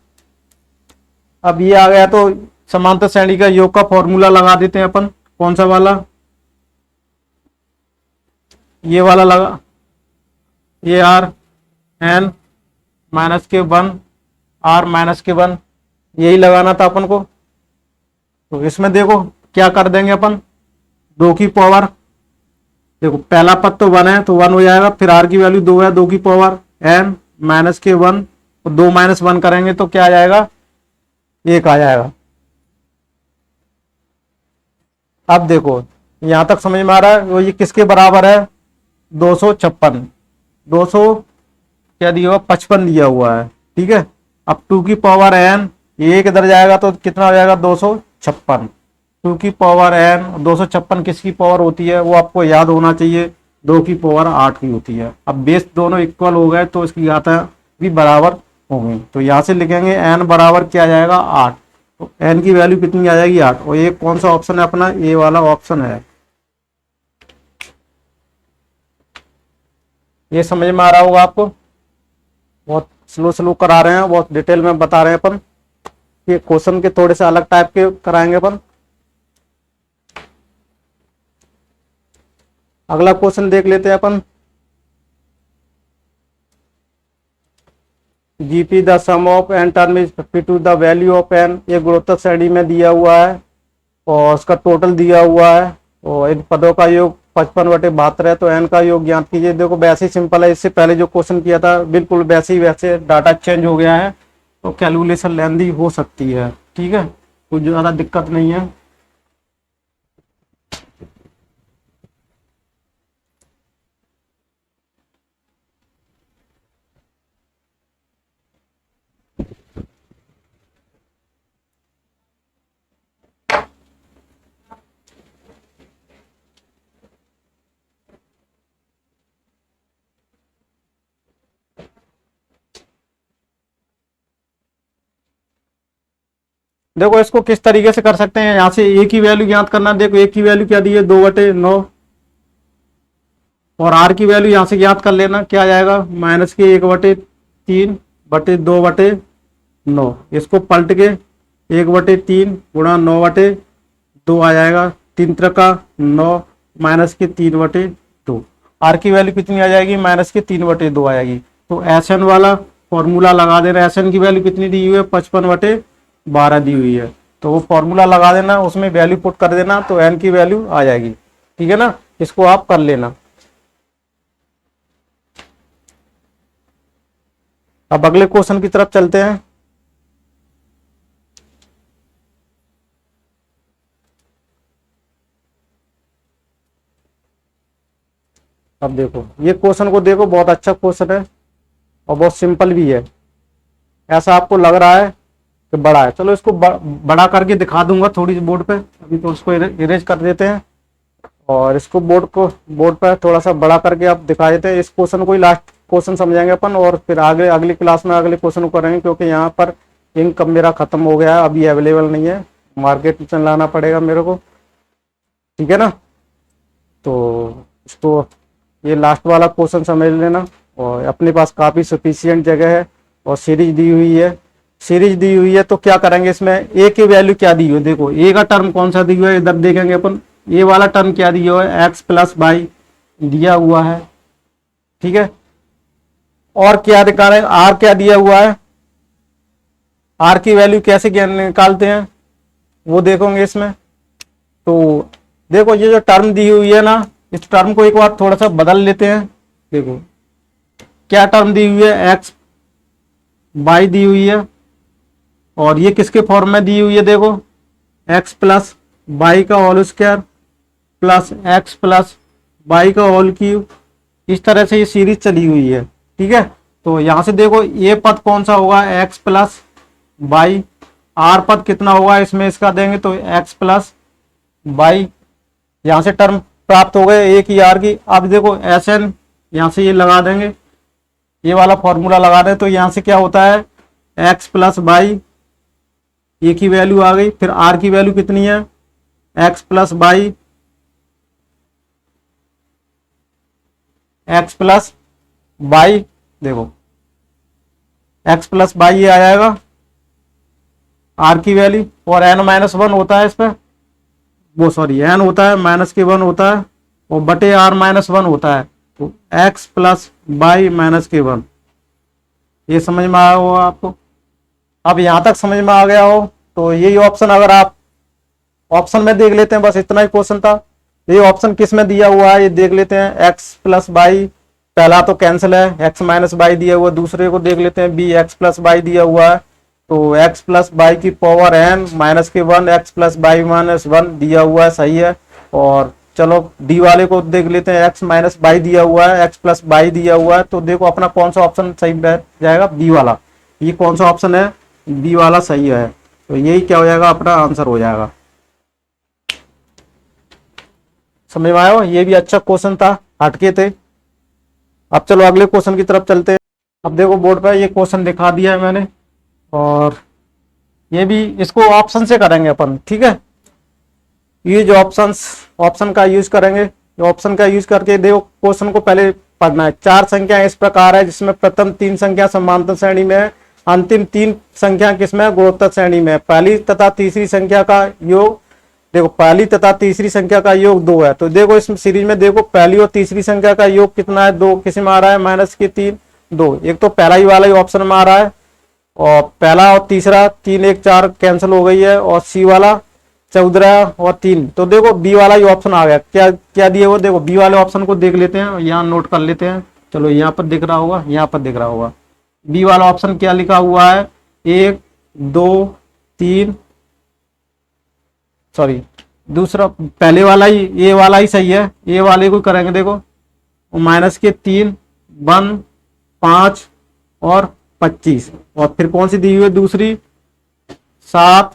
अब ये आ गया तो समांतर श्रेणी का योग का फॉर्मूला लगा देते हैं अपन। कौन सा वाला, ये वाला लगा, ये r n माइनस के 1 r माइनस के 1, यही लगाना था अपन को। तो इसमें देखो क्या कर देंगे अपन, 2 की पावर, देखो पहला पद तो 1 है तो 1 हो जाएगा, फिर r की वैल्यू 2 है, 2 की पावर n माइनस के 1, और 2 माइनस 1 करेंगे तो क्या आ जाएगा, 1 आ जाएगा। अब देखो यहां तक समझ में आ रहा है, वो ये किसके बराबर है, 256, 200 क्या दिया हुआ, 55 दिया हुआ है, ठीक है। अब 2 की पावर n, ये 1 इधर जाएगा तो कितना हो जाएगा, 256। टू की पावर एन, 256 किसकी पावर होती है वो आपको याद होना चाहिए, 2 की पावर 8 की होती है। अब बेस दोनों इक्वल हो गए तो इसकी घातें भी बराबर हो गई, तो यहाँ से लिखेंगे एन बराबर क्या आ जाएगा 8। तो एन की वैल्यू कितनी आ जाएगी 8, और ये कौन सा ऑप्शन है अपना, ए वाला ऑप्शन है। ये समझ में आ रहा होगा आपको, बहुत स्लो स्लो करा रहे हैं, बहुत डिटेल में बता रहे हैं अपन, ये क्वेश्चन के थोड़े से अलग टाइप के कराएंगे अपन। अगला क्वेश्चन देख लेते हैं अपन। GP the sum of N term is 52, the value of N, ये गुणोत्तर श्रेणी में दिया हुआ है और उसका टोटल दिया हुआ है, और इन पदों का योग 55/72 है, तो एन का योग ज्ञात कीजिए। देखो वैसे ही सिंपल है, इससे पहले जो क्वेश्चन किया था बिल्कुल वैसे ही, वैसे डाटा चेंज हो गया है तो कैलकुलेशन लेंदी हो सकती है, ठीक है, कुछ ज़्यादा दिक्कत नहीं है। देखो इसको किस तरीके से कर सकते हैं, यहाँ से ए की वैल्यू ज्ञात करना। देखो ए की वैल्यू क्या दी है 2/9, और आर की वैल्यू यहाँ से ज्ञात कर लेना, क्या आ जाएगा माइनस के 1/3/2/9। इसको पलट के 1/3 × 9/2 आ जाएगा, 3×9 माइनस के 3/2। आर की वैल्यू कितनी आ जाएगी -के 3/2 आ जाएगी। तो एस एन वाला फॉर्मूला लगा देना, एस एन की वैल्यू कितनी दी हुई है 55/12 दी हुई है, तो वो फॉर्मूला लगा देना, उसमें वैल्यू पुट कर देना तो एन की वैल्यू आ जाएगी, ठीक है ना। इसको आप कर लेना। अब अगले क्वेश्चन की तरफ चलते हैं। अब देखो ये क्वेश्चन को देखो, बहुत अच्छा क्वेश्चन है और बहुत सिंपल भी है। ऐसा आपको लग रहा है कि बड़ा है, चलो इसको बड़ा करके दिखा दूंगा थोड़ी बोर्ड पे, अभी तो उसको इरेज कर देते हैं और इसको बोर्ड पर थोड़ा सा बड़ा करके आप दिखा देते हैं। इस क्वेश्चन को ही लास्ट क्वेश्चन समझेंगे अपन, और फिर आगे अगली क्लास में अगले क्वेश्चन को करेंगे, क्योंकि यहाँ पर इंक मेरा खत्म हो गया है, अभी अवेलेबल नहीं है, मार्केट में लाना पड़ेगा मेरे को, ठीक है ना। तो इसको ये लास्ट वाला क्वेश्चन समझ लेना, और अपने पास काफ़ी सफिशियंट जगह है और सीरीज दी हुई है। सीरीज दी हुई है तो क्या करेंगे, इसमें ए की वैल्यू क्या दी हुई है, देखो ए का टर्म कौन सा दी हुआ है, इधर देखेंगे अपन, ए वाला टर्म क्या दिया हुआ है x+y दिया हुआ है, ठीक है। और क्या दिखा रहे हैं, आर क्या दिया हुआ है, आर की वैल्यू कैसे निकालते हैं वो देखोगे इसमें। तो देखो ये जो टर्म दी हुई है ना, इस टर्म को एक बार थोड़ा सा बदल लेते हैं। देखो क्या टर्म दी हुई है x y दी हुई है, और ये किसके फॉर्म में दी हुई है, देखो x+y का होल स्क्वायर प्लस x+y का होल क्यूब, इस तरह से ये सीरीज चली हुई है, ठीक है। तो यहां से देखो ये पद कौन सा होगा x+y, आर पद कितना होगा इसमें इसका देंगे तो x+y, यहां से टर्म प्राप्त हो गए ए की आर की। अब देखो एस एन यहां से ये लगा देंगे, ये वाला फॉर्मूला लगा दें, तो यहां से क्या होता है x+y, ए की वैल्यू आ गई, फिर आर की वैल्यू कितनी है x+y, देखो x+y ये आ जाएगा आर की वैल्यू, और n-1 होता है इस पर, वो सॉरी n होता है -1 होता है, और बटे r-1 होता है, तो x+y -1। ये समझ में आया हो आपको। अब यहां तक समझ में आ गया हो तो यही ऑप्शन, अगर आप ऑप्शन में देख लेते हैं, बस इतना ही क्वेश्चन था। ये ऑप्शन किस में दिया हुआ है ये देख लेते हैं, x+y पहला तो कैंसिल है, x-y दिया हुआ, दूसरे को देख लेते हैं b x+y दिया हुआ है, तो x+y की पावर n -1 x+y-1 दिया हुआ है, सही है। और चलो डी वाले को देख लेते हैं, x-y दिया हुआ है, x+y दिया हुआ है, तो देखो अपना कौन सा ऑप्शन सही बैठ जाएगा, बी वाला। ये कौन सा ऑप्शन है, बी वाला सही है, तो यही क्या हो जाएगा अपना आंसर हो जाएगा। समझ में आया? ये भी अच्छा क्वेश्चन था, हटके थे। अब चलो अगले क्वेश्चन की तरफ चलते हैं। अब देखो बोर्ड पर ये क्वेश्चन दिखा दिया है मैंने, और ये भी इसको ऑप्शन से करेंगे अपन, ठीक है। ये जो ऑप्शन का यूज करेंगे, ऑप्शन का यूज करके देखो क्वेश्चन को पहले पढ़ना है। चार संख्या इस प्रकार है जिसमें प्रथम तीन संख्या समांतर श्रेणी में है, अंतिम तीन संख्या किसमें गुणोत्तर श्रेणी में है। पहली तथा तीसरी संख्या का योग, देखो पहली तथा तीसरी संख्या का योग 2 है। तो देखो इस सीरीज में देखो पहली और तीसरी संख्या का योग कितना है, 2। किस में आ रहा है, -3 2। एक तो पहला ही वाला ही ऑप्शन में आ रहा है, और पहला और तीसरा 3 1 4 कैंसिल हो गई है, और सी वाला 14 और 3। तो देखो बी वाला ही ऑप्शन आ गया। क्या क्या दिए वो, देखो बी वाले ऑप्शन को देख लेते हैं, यहाँ नोट कर लेते हैं। चलो यहाँ पर दिख रहा होगा, यहाँ पर दिख रहा होगा बी वाला ऑप्शन क्या लिखा हुआ है, 1 2 3, सॉरी दूसरा पहले वाला ही, ए वाला ही सही है। ए वाले को करेंगे, देखो -3 1 5 और 25, और फिर कौन सी दी हुई है दूसरी, 7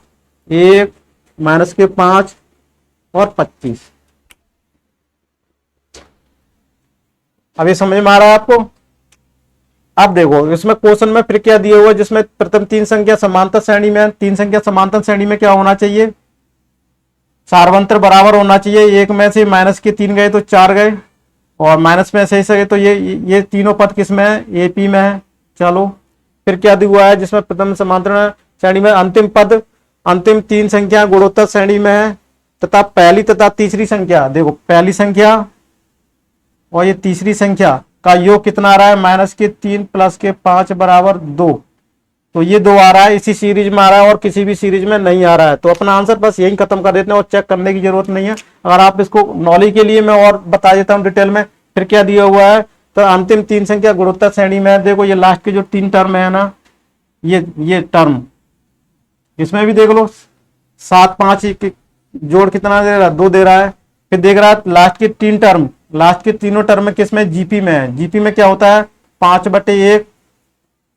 1 -5 और 25। अब ये समझ में आ रहा है आपको? अब देखो इसमें क्वेश्चन में फिर क्या दिया हुआ है, जिसमें प्रथम तीन संख्या समांतर श्रेणी में, तीन संख्या समांतर श्रेणी में क्या होना चाहिए, सार्वंत्र बराबर होना चाहिए। एक में से -3 गए तो 4 गए, और माइनस में से गए तो ये तीनों पद किस में है, एपी में है। चलो फिर क्या दिया हुआ है, जिसमें प्रथम समांतर श्रेणी में अंतिम पद, अंतिम तीन संख्या गुणोत्तर श्रेणी में है, तथा पहली तथा तीसरी संख्या, देखो पहली संख्या और ये तीसरी संख्या का योग कितना आ रहा है, -3 + 5 = 2। तो ये 2 आ रहा है, इसी सीरीज में आ रहा है और किसी भी सीरीज में नहीं आ रहा है। तो अपना आंसर बस यही खत्म कर देते हैं, और चेक करने की जरूरत नहीं है। अगर आप इसको नॉलेज के लिए मैं और बता देता हूँ डिटेल में। फिर क्या दिया हुआ है, तो अंतिम तीन संख्या गुणोत्तर श्रेणी में है। देखो ये लास्ट के जो 3 टर्म है ना, ये टर्म, इसमें भी देख लो 7 5 जोड़ कितना दे रहा है, 2 दे रहा है। फिर देख रहा है लास्ट के 3 टर्म, लास्ट के तीनों टर्म में किसमें, जीपी में है। जीपी में क्या होता है, 5/1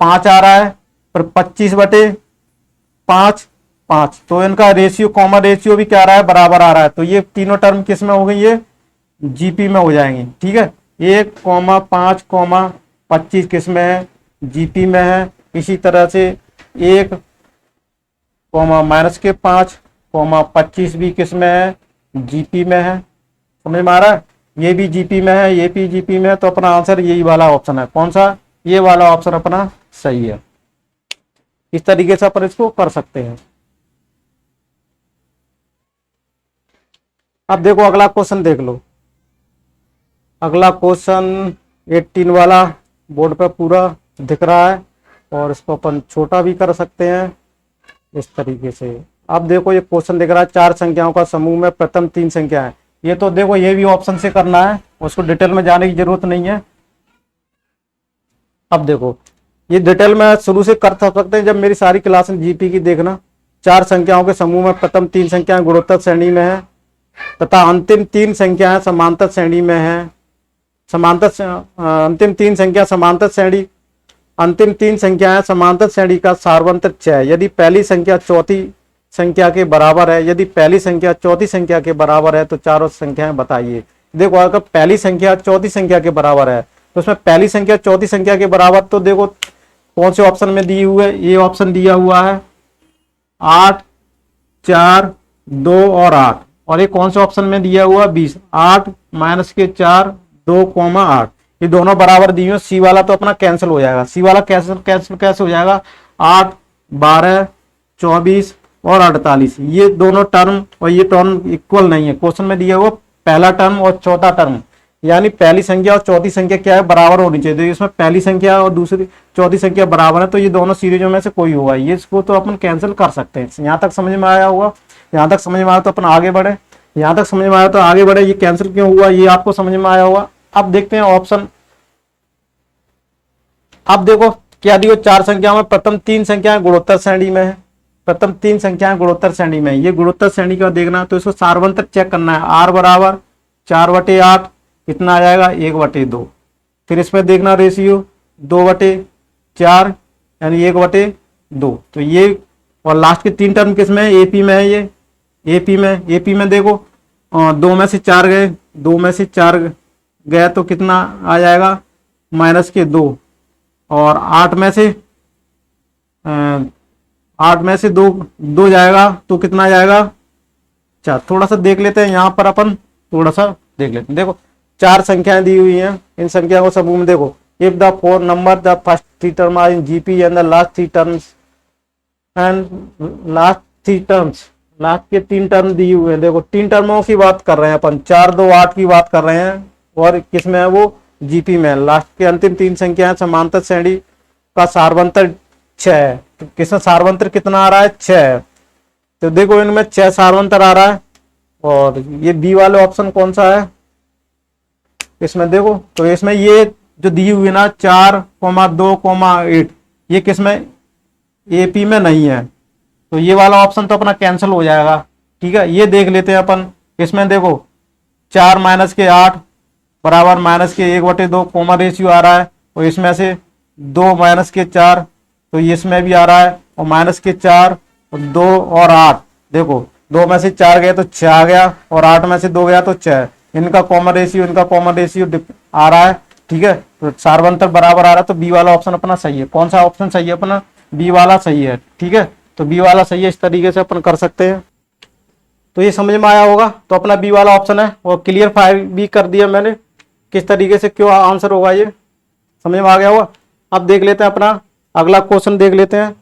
5 आ रहा है, पर 25/5 5। तो इनका रेशियो, कॉमन रेशियो भी क्या आ रहा है, बराबर आ रहा है। तो ये तीनों टर्म किस में हो गई, ये जीपी में हो जाएंगी, ठीक है। 1, 5, 25 किस में है, जीपी में है। इसी तरह से 1, -5, 25 भी किस में है, जीपी में है। समझ में आ रहा है, ये भी जीपी में है, ये भी जीपी में है। तो अपना आंसर यही वाला ऑप्शन है। कौन सा, ये वाला ऑप्शन अपना सही है। इस तरीके से अपन इसको कर सकते हैं। अब देखो अगला क्वेश्चन देख लो। अगला क्वेश्चन 18 वाला बोर्ड पे पूरा दिख रहा है, और इसको अपन छोटा भी कर सकते हैं इस तरीके से। अब देखो ये क्वेश्चन दिख रहा है, 4 संख्याओं का समूह में प्रथम 3 संख्या है। ये तो देखो ये भी ऑप्शन से करना है, उसको डिटेल में जाने की जरूरत नहीं है। अब देखो ये डिटेल में शुरू से कर सकते हैं, जब मेरी सारी क्लासें जीपी की देखना। 4 संख्याओं के समूह में प्रथम 3 संख्याएं गुणोत्तर श्रेणी में है, तथा अंतिम 3 संख्याएं समांतर श्रेणी में है। अंतिम 3 संख्या समांतर श्रेणी, अंतिम 3 संख्याएं समांतर श्रेणी का सार्वंत्र 6 है। यदि पहली संख्या चौथी संख्या के बराबर है, यदि पहली संख्या चौथी संख्या के बराबर है तो चारों संख्याएं बताइए। देखो अगर पहली संख्या चौथी संख्या के बराबर है, तो उसमें पहली संख्या चौथी संख्या के बराबर, तो देखो कौन से ऑप्शन में दी हुई है, ये ऑप्शन दिया हुआ है 8 4 2 और 8, और ये कौन से ऑप्शन में दिया हुआ 20 8 -4 2, 8। ये दोनों बराबर दी हुई। सी वाला तो अपना कैंसिल हो जाएगा। सी वाला कैसे हो जाएगा, 8 12 24 और 48। ये दोनों टर्म और ये टर्म इक्वल नहीं है। क्वेश्चन में दिया हुआ पहला टर्म और चौथा टर्म, यानी पहली संख्या और चौथी संख्या क्या है, बराबर होनी चाहिए। तो इसमें पहली संख्या और दूसरी चौथी संख्या बराबर है, तो ये दोनों सीरीजों में से कोई होगा। ये इसको तो अपन कैंसिल कर सकते हैं। यहाँ तक समझ में आया होगा, यहाँ तक समझ में आया तो अपन आगे बढ़े। यहाँ तक समझ में आया तो आगे बढ़े। ये कैंसिल क्यों हुआ ये आपको समझ में आया होगा। अब देखते हैं ऑप्शन। अब देखो क्या दियो, 4 संख्याओं में प्रथम 3 संख्याएं गुणोत्तर श्रेणी में है। प्रथम 3 संख्याएं गुणोत्तर श्रेणी में, ये गुणोत्तर श्रेणी का देखना, तो इसको सार्वंत्र चेक करना है। r बराबर 4/8 कितना आ जाएगा, 1/2। फिर इसमें देखना रेशियो 2/4 यानी 1/2। तो ये, और लास्ट के 3 टर्म किसमें है, एपी में है। ये एपी में देखो दो में से चार गए, दो में से चार गए तो कितना आ जाएगा, -2। और आठ में से दो दो जाएगा तो कितना जाएगा, 4। थोड़ा सा देख लेते हैं यहाँ पर अपन, थोड़ा सा देख लेते हैं। देखो 4 संख्याएं दी हुई हैं, इन संख्याओं को समूह में देखो, if the 4 number the first 3 term are in GP and the last 3 terms last के 3 टर्म दिए हुए हैं। देखो 3 टर्मों की बात कर रहे हैं अपन, 4, 2, 8 की बात कर रहे हैं, और किसमें है वो, जीपी में। लास्ट के अंतिम 3 संख्याएं समांतर श्रेणी का सारवंतर 6 है। तो किसमें सारवंतर कितना आ रहा है, 6 है। तो देखो इनमें 6 सारवंतर आ रहा है। और ये बी वाले ऑप्शन कौन सा है इसमें, देखो तो इसमें ये जो दी हुई है ना 4,2,8, ये किसमें, एपी में नहीं है, तो ये वाला ऑप्शन तो अपना कैंसिल हो जाएगा। ठीक है, ये देख लेते हैं अपन। इसमें देखो 4 - 8 बराबर -1/2 कॉमन रेशियो आ रहा है, और इसमें से 2 - 4 तो इसमें भी आ रहा है, और -4 और 2 और 8, देखो 2 में से 4 गए तो 6 आ गया, और 8 में से 2 गया तो 6। इनका कॉमन रेशियो आ रहा है। ठीक है, तो सारवंतर बराबर आ रहा है, तो बी वाला ऑप्शन अपना सही है। कौन सा ऑप्शन सही है अपना, बी वाला सही है। ठीक है, तो बी वाला सही है, इस तरीके से अपन कर सकते हैं। तो ये समझ में आया होगा, तो अपना बी वाला ऑप्शन है। और क्लियर फाइल भी कर दिया मैंने, किस तरीके से क्यों आंसर होगा, ये समझ में आ गया होगा। अब देख लेते हैं अपना अगला क्वेश्चन, देख लेते हैं।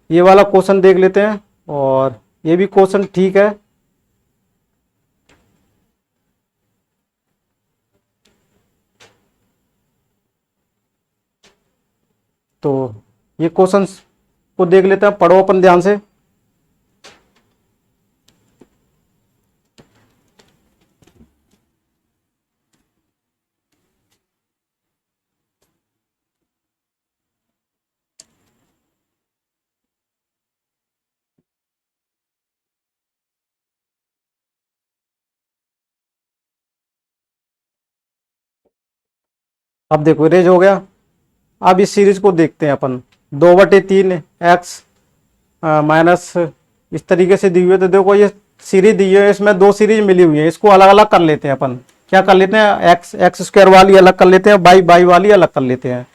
ये वाला क्वेश्चन देख लेते हैं, और ये भी क्वेश्चन ठीक है। तो ये क्वेश्चन को देख लेते हैं, पढ़ो अपन ध्यान से। अब देखो इरेज हो गया। अब इस सीरीज को देखते हैं अपन, 2/3 x माइनस इस तरीके से दी हुई है। तो देखो ये सीरीज दी है, इसमें 2 सीरीज मिली हुई है, इसको अलग अलग कर लेते हैं अपन। क्या कर लेते हैं, x² वाली अलग कर लेते हैं, y वाली अलग कर लेते हैं।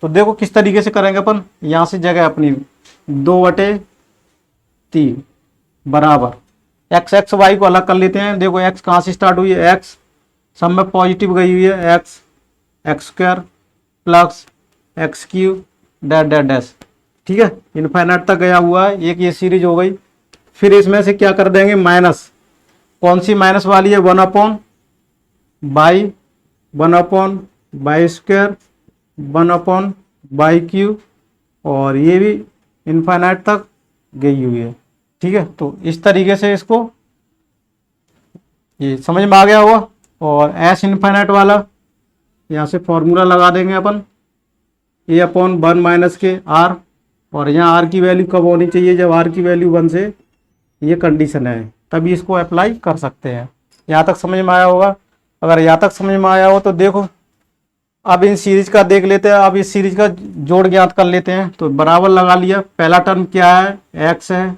तो देखो किस तरीके से करेंगे अपन, यहाँ से जगह अपनी 2/3 बराबर x y को अलग कर लेते हैं। देखो x कहाँ से स्टार्ट हुई है, x सब में पॉजिटिव गई हुई है, x² plus x³ dash dash dash. ठीक है, इनफाइनाइट तक गया हुआ है, एक ये सीरीज हो गई। फिर इसमें से क्या कर देंगे, माइनस, कौन सी माइनस वाली है, 1/y 1/y², 1/y³, और ये भी इनफाइनाइट तक गई हुई है। ठीक है, तो इस तरीके से इसको, ये समझ में आ गया होगा। और एस इनफाइनाइट वाला यहाँ से फॉर्मूला लगा देंगे अपन, a/1 - के r, और यहाँ r की वैल्यू कब होनी चाहिए, जब r की वैल्यू 1 से, ये कंडीशन है, तभी इसको अप्लाई कर सकते हैं। यहाँ तक समझ में आया होगा। अगर यहाँ तक समझ में आया हो तो देखो अब इन सीरीज का देख लेते हैं। अब इस सीरीज का जोड़ ज्ञात कर लेते हैं। तो बराबर लगा लिया, पहला टर्म क्या है, x है,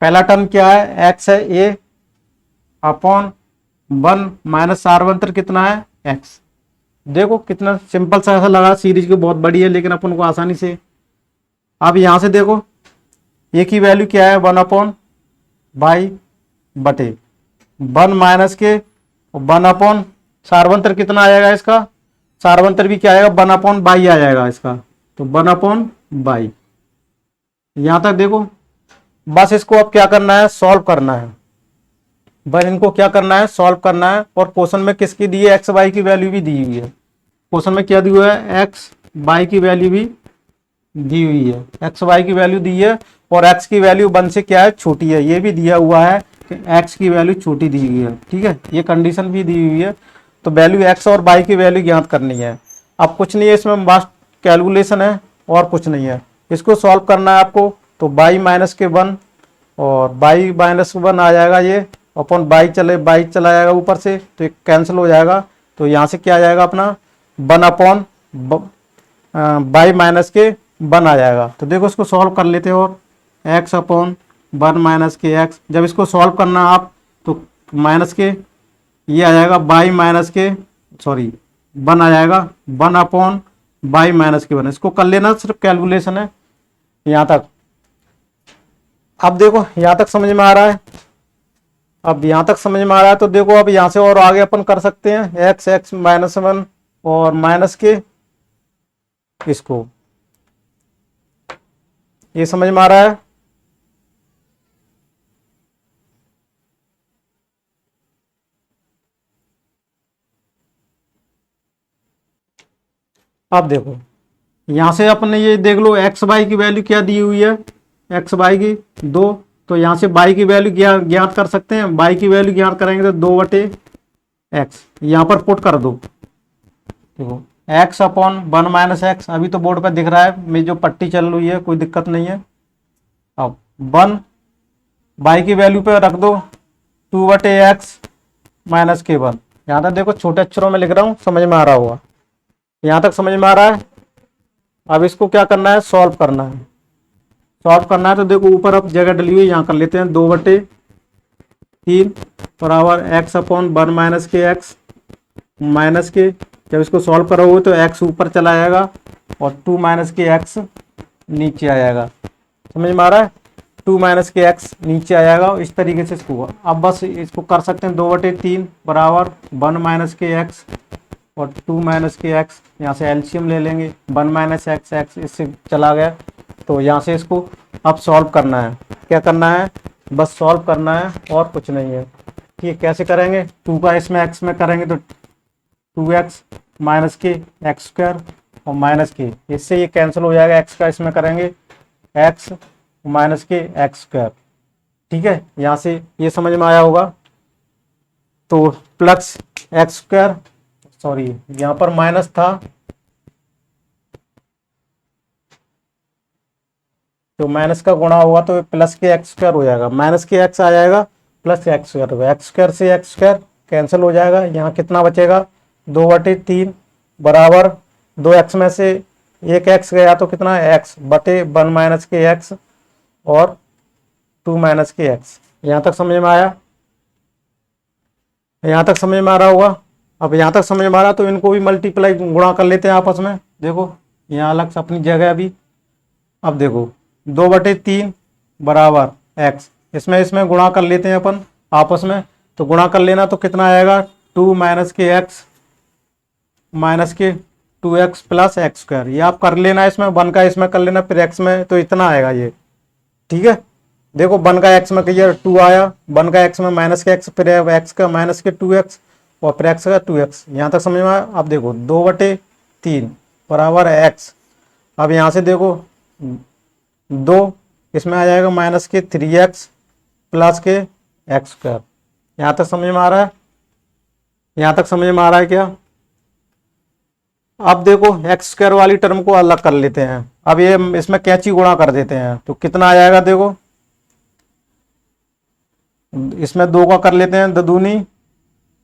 पहला टर्म क्या है, x है, a/1 माइनस सारवंतर कितना है, x। देखो कितना सिंपल सा ऐसा लगा, सीरीज की बहुत बड़ी है लेकिन अपन को आसानी से। अब यहां से देखो a की वैल्यू क्या है, 1/1 माइनस के 1 सारवंतर कितना आ जाएगा इसका, सारवंतर भी क्या आएगा, 1/y आ जाएगा इसका, तो 1/y। यहां तक देखो, बस इसको अब क्या करना है, सॉल्व करना है। बस इनको क्या करना है, सॉल्व करना है। और क्वेश्चन में किसकी दी है, एक्स वाई की वैल्यू भी दी हुई है। क्वेश्चन में क्या दी हुआ है, एक्स वाई की वैल्यू भी दी हुई है, एक्स वाई की वैल्यू दी है, और एक्स की वैल्यू 1 से क्या है, छोटी है। ये भी दिया हुआ है कि एक्स की वैल्यू छोटी दी हुई है। ठीक है, ये कंडीशन भी दी हुई है। तो वैल्यू एक्स और वाई की वैल्यू ज्ञात करनी है। अब कुछ नहीं है इसमें, बस कैलकुलेशन है और कुछ नहीं है। इसको सॉल्व करना है आपको। तो y - 1 और y - 1 आ जाएगा, ये अपन बाई चला जाएगा ऊपर से, तो कैंसिल हो जाएगा। तो यहाँ से क्या आ जाएगा अपना, 1/y बाई माइनस के 1 आ जाएगा। तो देखो इसको सॉल्व कर लेते हो, और एक्स अपॉन 1 माइनस के एक्स, जब इसको सॉल्व करना आप तो माइनस के ये आ जाएगा बाई माइनस के, सॉरी 1 आ जाएगा, 1 अपॉन बाई माइनस के 1। इसको कर लेना, सिर्फ कैलकुलेशन है यहाँ तक। अब देखो यहाँ तक समझ में आ रहा है, अब यहाँ तक समझ में आ रहा है। तो देखो अब यहाँ से और आगे अपन कर सकते हैं, एक्स एक्स माइनस 1 और माइनस के इसको, ये समझ में आ रहा है। अब देखो यहां से अपन ने ये देख लो, एक्स वाई की वैल्यू क्या दी हुई है, एक्स वाई की 2। तो यहां से बाई की वैल्यू ज्ञात कर सकते हैं। बाई की वैल्यू ज्ञात करेंगे तो 2/एक्स यहां पर पुट कर दो। देखो एक्स अपॉन 1 माइनस एक्स, अभी तो बोर्ड पर दिख रहा है, मेरी जो पट्टी चल रही है, कोई दिक्कत नहीं है। अब 1 बाई की वैल्यू पे रख दो 2/एक्स माइनस के 1। यहाँ तक देखो छोटे अक्षरों में लिख रहा हूँ, समझ में आ रहा होगा, यहाँ तक समझ में आ रहा है। अब इसको क्या करना है, सॉल्व करना है। सॉल्व करना है तो देखो ऊपर अब जगह डली हुई, यहाँ कर लेते हैं 2/3 बराबर एक्स अपॉन 1 माइनस के एक्स माइनस के, जब इसको सॉल्व करोगे तो एक्स ऊपर चला जाएगा और 2 माइनस के एक्स नीचे आ जाएगा। समझ में आ रहा है, 2 माइनस के एक्स नीचे आ जाएगा। इस तरीके से इसको अब बस इसको कर सकते हैं, 2/3 बराबर 1 माइनस के एक्स और 2 माइनस के एक्स, यहाँ से एलसीएम ले लेंगे, 1 माइनस एक्स एक्स इससे चला गया। तो यहाँ से इसको अब सॉल्व करना है। क्या करना है, बस सॉल्व करना है और कुछ नहीं है। ठीक, कैसे करेंगे, 2 का इसमें एक्स में करेंगे तो 2x माइनस के एक्स स्क्वायर और माइनस के, इससे ये कैंसिल हो जाएगा। एक्स का इसमें करेंगे एक्स माइनस के एक्स स्क्वायर। ठीक है, यहाँ से ये समझ में आया होगा। तो प्लस एक्स स्क्वायर, सॉरी यहाँ पर माइनस था, तो माइनस का गुणा होगा तो प्लस के एक्स स्क्वायर हो जाएगा, माइनस के एक्स आ जाएगा प्लस एक्स स्क्वायर होगा, एक्स स्क्वायर से एक्स स्क्वायर कैंसिल हो जाएगा। यहाँ कितना बचेगा, 2/3 बराबर 2x में से एक एक्स गया तो कितना एक्स बटे 1 माइनस के एक्स और 2 माइनस के एक्स। यहाँ तक समझ में आया, यहाँ तक समझ में आ रहा होगा। अब यहाँ तक समझ में आ रहा तो इनको भी मल्टीप्लाई गुणा कर लेते हैं आपस में। देखो यहाँ अलग से अपनी जगह अभी। अब देखो 2/3 बराबर एक्स, इसमें गुणा कर लेते हैं अपन आपस में। तो गुणा कर लेना तो कितना आएगा, 2 माइनस के एक्स माइनस के 2x प्लस एक्स स्क्वायर। ये आप कर लेना, इसमें 1 का इसमें कर लेना, फिर x में तो इतना आएगा ये। ठीक है, देखो 1 का x में कहिए 2 आया, 1 का x में माइनस के x, फिर x का माइनस के 2x और फिर x का 2x। यहाँ तक समझ में आया। अब देखो 2/3 बराबर x, अब यहाँ से देखो 2 इसमें आ जाएगा माइनस के 3x प्लस के एक्स स्क्वायर। यहाँ तक समझ में आ रहा है, यहाँ तक समझ में आ रहा है क्या। अब देखो एक्स स्क्वायर वाली टर्म को अलग कर लेते हैं। अब ये इसमें कैंची गुणा कर देते हैं तो कितना आ जाएगा, देखो इसमें 2 का कर लेते हैं, 2 दूनी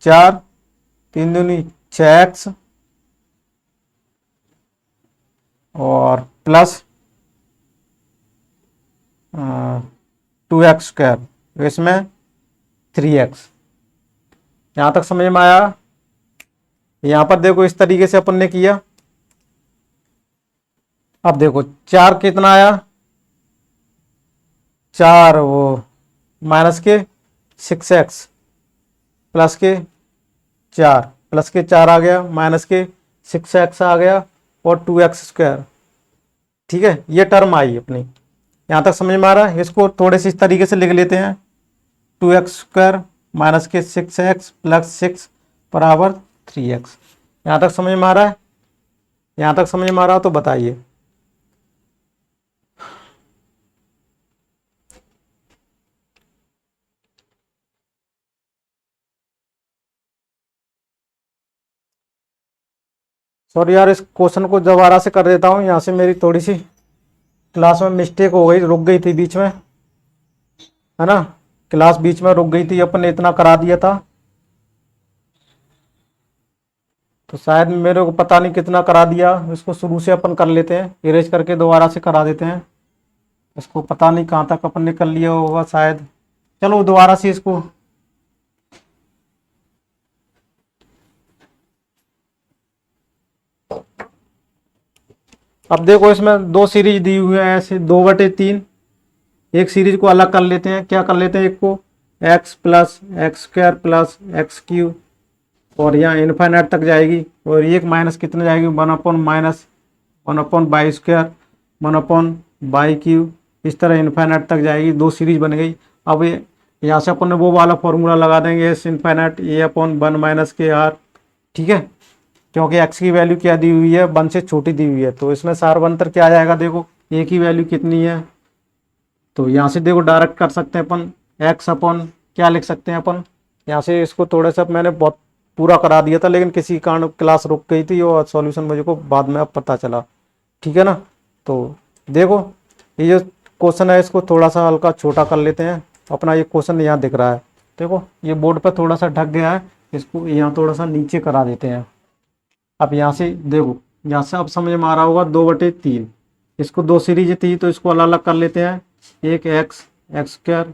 4, 3 दूनी 6x और प्लस 2x स्क्वायर, इसमें 3x। यहाँ तक समझ में आया। यहाँ पर देखो इस तरीके से अपन ने किया। अब देखो 4 कितना आया, 4 वो माइनस के 6x प्लस के 4 आ गया, माइनस के 6x आ गया और 2x स्क्वायर। ठीक है, ये टर्म आई अपनी। यहाँ तक समझ में आ रहा है। इसको थोड़े से इस तरीके से लिख लेते हैं, 2x स्क्वायर माइनस के 6x प्लस 6 बराबर 3x। यहाँ तक समझ में आ रहा है, यहाँ तक समझ में आ रहा हो तो बताइए। सॉरी यार, इस क्वेश्चन को दोबारा से कर देता हूँ। यहाँ से मेरी थोड़ी सी क्लास में मिस्टेक हो गई, रुक गई थी बीच में, है ना, क्लास बीच में रुक गई थी, अपन ने इतना करा दिया था। तो शायद मेरे को पता नहीं कितना करा दिया, इसको शुरू से अपन कर लेते हैं, इरेज करके दोबारा से करा देते हैं। इसको पता नहीं कहाँ तक अपन ने कर लिया होगा शायद। चलो दोबारा से इसको, अब देखो इसमें दो सीरीज दी हुई है ऐसे 2/3। एक सीरीज को अलग कर लेते हैं, क्या कर लेते हैं, एक को x plus x square plus x Q, और यहाँ इनफाइनाइट तक जाएगी, और एक माइनस कितने जाएगी, 1/-1/बाई स्क्वायर 1/बाई क्यू, इस तरह इनफाइनाइट तक जाएगी। दो सीरीज बन गई। अब ये यहाँ से अपन ने वो वाला फॉर्मूला लगा देंगे, S infinite a/1 - k r, ठीक है, क्योंकि x की वैल्यू क्या दी हुई है, 1 से छोटी दी हुई है। तो इसमें सारवंतर क्या आ जाएगा, देखो a की वैल्यू कितनी है, तो यहाँ से देखो डायरेक्ट कर सकते हैं अपन, x/ क्या लिख सकते हैं अपन, यहाँ से इसको थोड़ा सा मैंने बहुत पूरा करा दिया था, लेकिन किसी कारण क्लास रुक गई थी और सॉल्यूशन मुझे को बाद में अब पता चला, ठीक है ना। तो देखो ये जो क्वेश्चन है इसको थोड़ा सा हल्का छोटा कर लेते हैं। अपना ये क्वेश्चन यहाँ दिख रहा है, देखो ये बोर्ड पर थोड़ा सा ढक गया है, इसको यहाँ थोड़ा सा नीचे करा देते हैं। अब यहाँ से देखो, यहाँ से अब समझ में आ रहा होगा, 2/3, इसको दो सीरीज थी तो इसको अलग अलग कर लेते हैं। एक एक्स स्क्वायर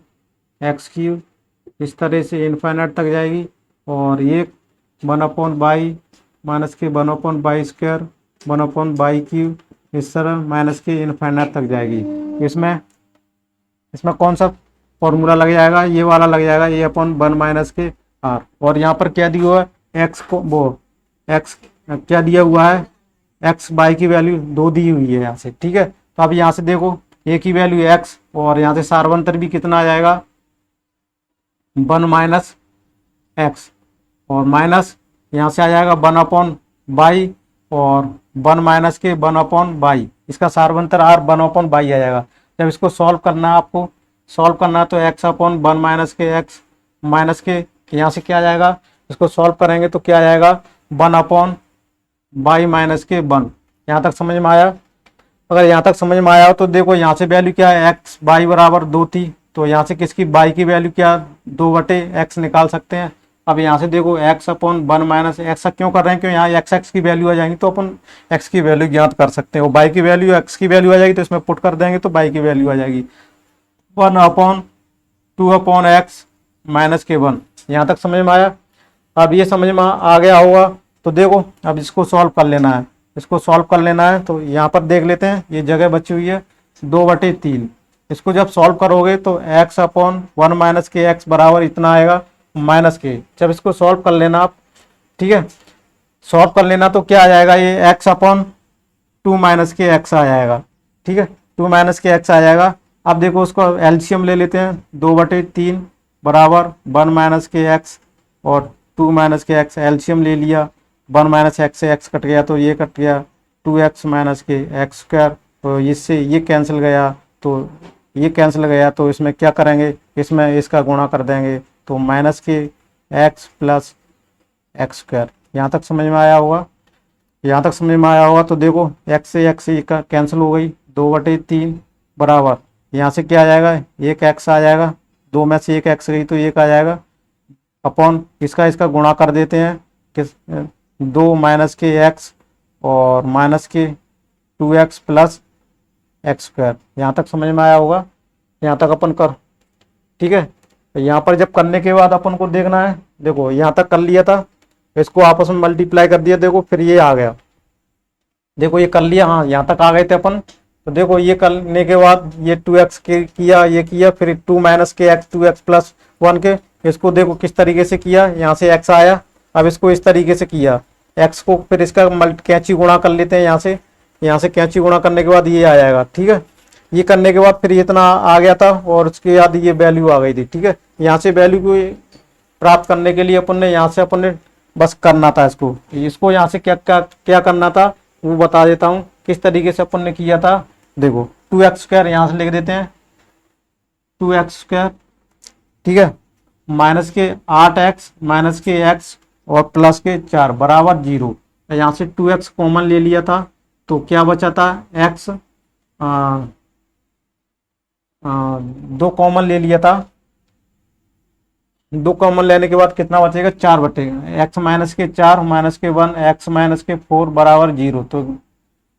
एक्स क्यूब, इस तरह से इनफाइनाइट तक जाएगी, और एक 1/-1/बाई स्क्वायर 1/बाई क्यूब, इस तरह माइनस के इनफाइनाइट तक जाएगी। इसमें इसमें कौन सा फॉर्मूला लग जाएगा, ये वाला लग जाएगा, a/1 - k r। और यहाँ पर क्या दिया हुआ है, एक्स को वो एक्स क्या दिया हुआ है, एक्स बाई की वैल्यू 2 दी हुई है यहाँ से, ठीक है। तो अब यहाँ से देखो a की वैल्यू x, और यहाँ से सारवंतर भी कितना आ जाएगा, 1 - x, और माइनस यहाँ से आ जाएगा 1/बाई, और 1 - के 1/बाई, इसका सारवंतर r 1/बाई आ जाएगा। जब इसको सॉल्व करना है, आपको सॉल्व करना है, तो x/1 - के x माइनस के यहाँ से क्या आ जाएगा, इसको सॉल्व करेंगे तो क्या आ जाएगा, 1/बाई माइनस के 1। यहाँ तक समझ में आया। अगर यहाँ तक समझ में आया हो तो देखो यहाँ से वैल्यू क्या है, x बाई बराबर 2 थी, तो यहाँ से किसकी बाई की वैल्यू क्या, 2/x निकाल सकते हैं। अब यहाँ से देखो x/1 - x क्यों कर रहे हैं, क्यों यहाँ x की वैल्यू आ जाएगी, तो अपन x की वैल्यू ज्ञात कर सकते हैं। और बाई की वैल्यू x की वैल्यू आ जाएगी, तो इसमें पुट कर देंगे तो बाई की वैल्यू आ जाएगी 1/2/x माइनस के 1। यहाँ तक समझ में आया। अब ये समझ में आ गया होगा, तो देखो अब इसको सॉल्व कर लेना है, इसको सॉल्व कर लेना है। तो यहाँ पर देख लेते हैं, ये जगह बची हुई है 2/3। इसको जब सॉल्व करोगे तो x/1 - के x बराबर इतना आएगा माइनस के। जब इसको सॉल्व कर लेना आप, ठीक है, सॉल्व कर लेना तो क्या आ जाएगा, ये x/2 - के x आ जाएगा, ठीक है, 2 - के x आ जाएगा। अब देखो उसको एलसीएम ले लेते हैं, 2/3 बराबर 1 - के x और 2 - के x, एलसीएम ले लिया, 1 - x से x कट गया तो ये कट गया, 2x - के x स्क्वायर, तो इससे ये कैंसिल गया, तो ये कैंसिल गया, तो इसमें क्या करेंगे, इसमें इसका गुणा कर देंगे, तो माइनस के x प्लस एक्स स्क्वायर। यहाँ तक समझ में आया होगा, यहाँ तक समझ में आया होगा। तो देखो x से x का कैंसिल हो गई, 2/3 बराबर यहाँ से क्या आ जाएगा, एक x आ जाएगा, 2 में से एक x गई तो एक आ जाएगा, अपॉन इसका गुणा कर देते हैं, किस 2 - के x और माइनस के 2x प्लस एक्स स्क्वायर। यहाँ तक समझ में आया होगा, यहाँ तक अपन कर, ठीक है। तो यहाँ पर जब करने के बाद अपन को देखना है, देखो यहाँ तक कर लिया था, इसको आपस में मल्टीप्लाई कर दिया, देखो फिर ये आ गया, देखो ये कर लिया, हाँ यहाँ तक आ गए थे अपन। तो देखो ये करने के बाद ये 2x के किया, ये किया, फिर 2 - के x 2x प्लस 1 के, इसको देखो किस तरीके से किया, यहाँ से x आया, अब इसको इस तरीके से किया, x को फिर इसका कैंची गुणा कर लेते हैं, यहाँ से कैंची गुणा करने के बाद ये आ जाएगा, ठीक है। ये करने के बाद फिर इतना आ गया था, और उसके बाद ये वैल्यू आ गई थी, ठीक है। यहाँ से वैल्यू को प्राप्त करने के लिए अपन ने यहाँ से अपन ने बस करना था, इसको यहाँ से क्या क्या क्या करना था वो बता देता हूँ, किस तरीके से अपन ने किया था। देखो 2x स्क्वायर यहाँ से लिख देते हैं, 2x स्क्वायर, ठीक है, माइनस के 8x माइनस के x और प्लस के 4 बराबर 0। यहाँ से 2x कॉमन ले लिया था, तो क्या बचा था, x 2 कॉमन ले लिया था, दो कॉमन लेने के बाद कितना बचेगा, 4 बचेगा। एक्स माइनस के 4 माइनस के 1 एक्स माइनस के 4 बराबर 0। तो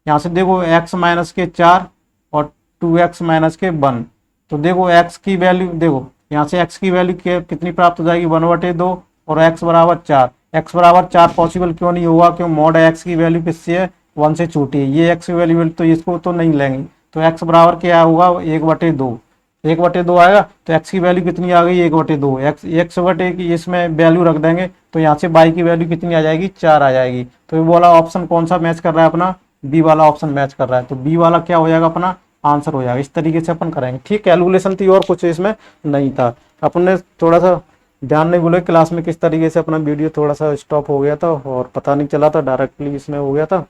यहाँ से देखो एक्स माइनस के 4 और 2x माइनस के 1। तो देखो एक्स की वैल्यू, देखो यहाँ से एक्स की वैल्यू कितनी प्राप्त हो जाएगी, 1/2 और एक्स बराबर 4। एक्स बराबर 4 पॉसिबल क्यों नहीं होगा, क्यों मॉड एक्स की वैल्यू किससे है, 1 से छोटी है। ये एक्स की वैल्यू तो इसको तो नहीं लेंगे। तो एक्स बराबर क्या होगा, 1/2। 1/2 आएगा तो एक्स की वैल्यू कितनी आ गई, 1/2। एक्स बटे की इसमें वैल्यू रख देंगे तो यहाँ से वाई की वैल्यू कितनी आ जाएगी, 4 आ जाएगी। तो ये वाला ऑप्शन कौन सा मैच कर रहा है अपना, बी वाला ऑप्शन मैच कर रहा है। तो बी वाला क्या हो जाएगा, अपना आंसर हो जाएगा। इस तरीके से अपन करेंगे। ठीक, कैलकुलेशन थी और कुछ इसमें नहीं था। अपन ने थोड़ा सा ध्यान नहीं बोले क्लास में, किस तरीके से अपना वीडियो थोड़ा सा स्टॉप हो गया था और पता नहीं चला था, डायरेक्टली इसमें हो गया था।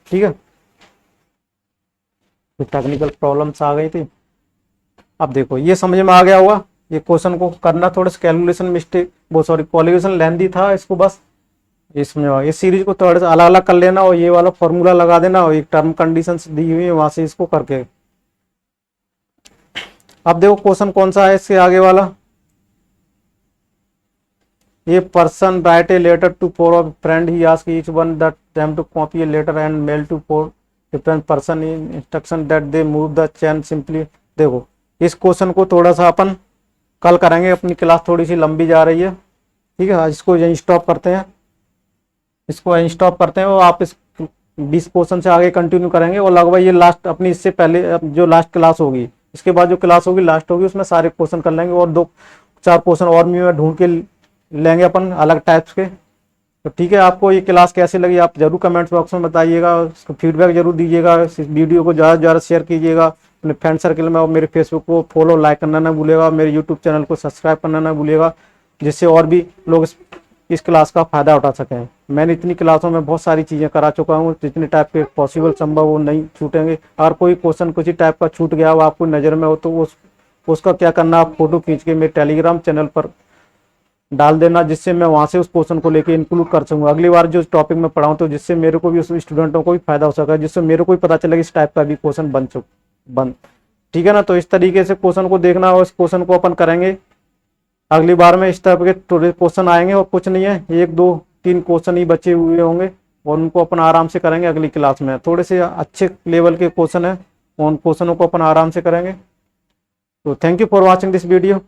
ठीक है, कुछ टेक्निकल प्रॉब्लम्स आ गई थी। अब देखो ये समझ में आ गया होगा। ये क्वेश्चन को करना थोड़ा सा कैलकुलेशन मिस्टेक, वो सॉरी कॉलिगेशन लेंदी था, इसको बस इसमें इस सीरीज को थोड़ा सा अलग अलग कर लेना और ये वाला फॉर्मूला लगा देना और एक टर्म कंडीशंस दी हुई है वहां से इसको करके। अब देखो क्वेश्चन कौन सा है इससे आगे वाला, ये person write a letter to 4 friend, he ask each one that them to copy a letter and mail to 4 different person in instruction that they move the chain simply. देखो इस क्वेश्चन को थोड़ा सा अपन कल करेंगे, अपनी क्लास थोड़ी सी लंबी जा रही है। ठीक है, इसको यहीं स्टॉप करते हैं, इसको यहीं स्टॉप करते हैं और आप इस 20 क्वेश्चन से आगे कंटिन्यू करेंगे। और लगभग ये लास्ट अपनी इससे पहले जो लास्ट क्लास होगी, इसके बाद जो क्लास होगी लास्ट होगी, उसमें सारे क्वेश्चन कर लेंगे और 2-4 क्वेश्चन और भी मैं ढूंढ के लेंगे अपन अलग टाइप्स के। तो ठीक है, आपको ये क्लास कैसी लगी आप जरूर कमेंट्स बॉक्स में बताइएगा, उसको फीडबैक जरूर दीजिएगा। इस वीडियो को ज़्यादा से ज़्यादा शेयर कीजिएगा अपने फ्रेंड सर्कल में और मेरे फेसबुक को फॉलो लाइक करना ना भूलिएगा, मेरे यूट्यूब चैनल को सब्सक्राइब करना ना भूलिएगा, जिससे और भी लोग इस क्लास का फ़ायदा उठा सकें। मैंने इतनी क्लासों में बहुत सारी चीज़ें करा चुका हूँ, जितने टाइप के पॉसिबल संभव वो नहीं छूटेंगे। अगर कोई क्वेश्चन कुछ ही टाइप का छूट गया हो आपको नज़र में हो तो उसका क्या करना, आप फोटो खींच के मेरे टेलीग्राम चैनल पर डाल देना, जिससे मैं वहां से उस क्वेश्चन को लेके इंक्लूड कर सकूँ अगली बार जो टॉपिक में पढ़ाऊँ, तो जिससे मेरे को भी उस स्टूडेंटों को भी फायदा हो सका, जिससे मेरे को भी पता चले कि इस टाइप का भी क्वेश्चन बन। ठीक है ना, तो इस तरीके से क्वेश्चन को देखना और इस क्वेश्चन को अपन करेंगे अगली बार में। इस टाइप के थोड़े क्वेश्चन आएंगे और कुछ नहीं है, 1-2-3 क्वेश्चन ही बचे हुए होंगे और उनको अपन आराम से करेंगे अगली क्लास में। थोड़े से अच्छे लेवल के क्वेश्चन है, उन क्वेश्चनों को अपन आराम से करेंगे। तो thank you for watching this video.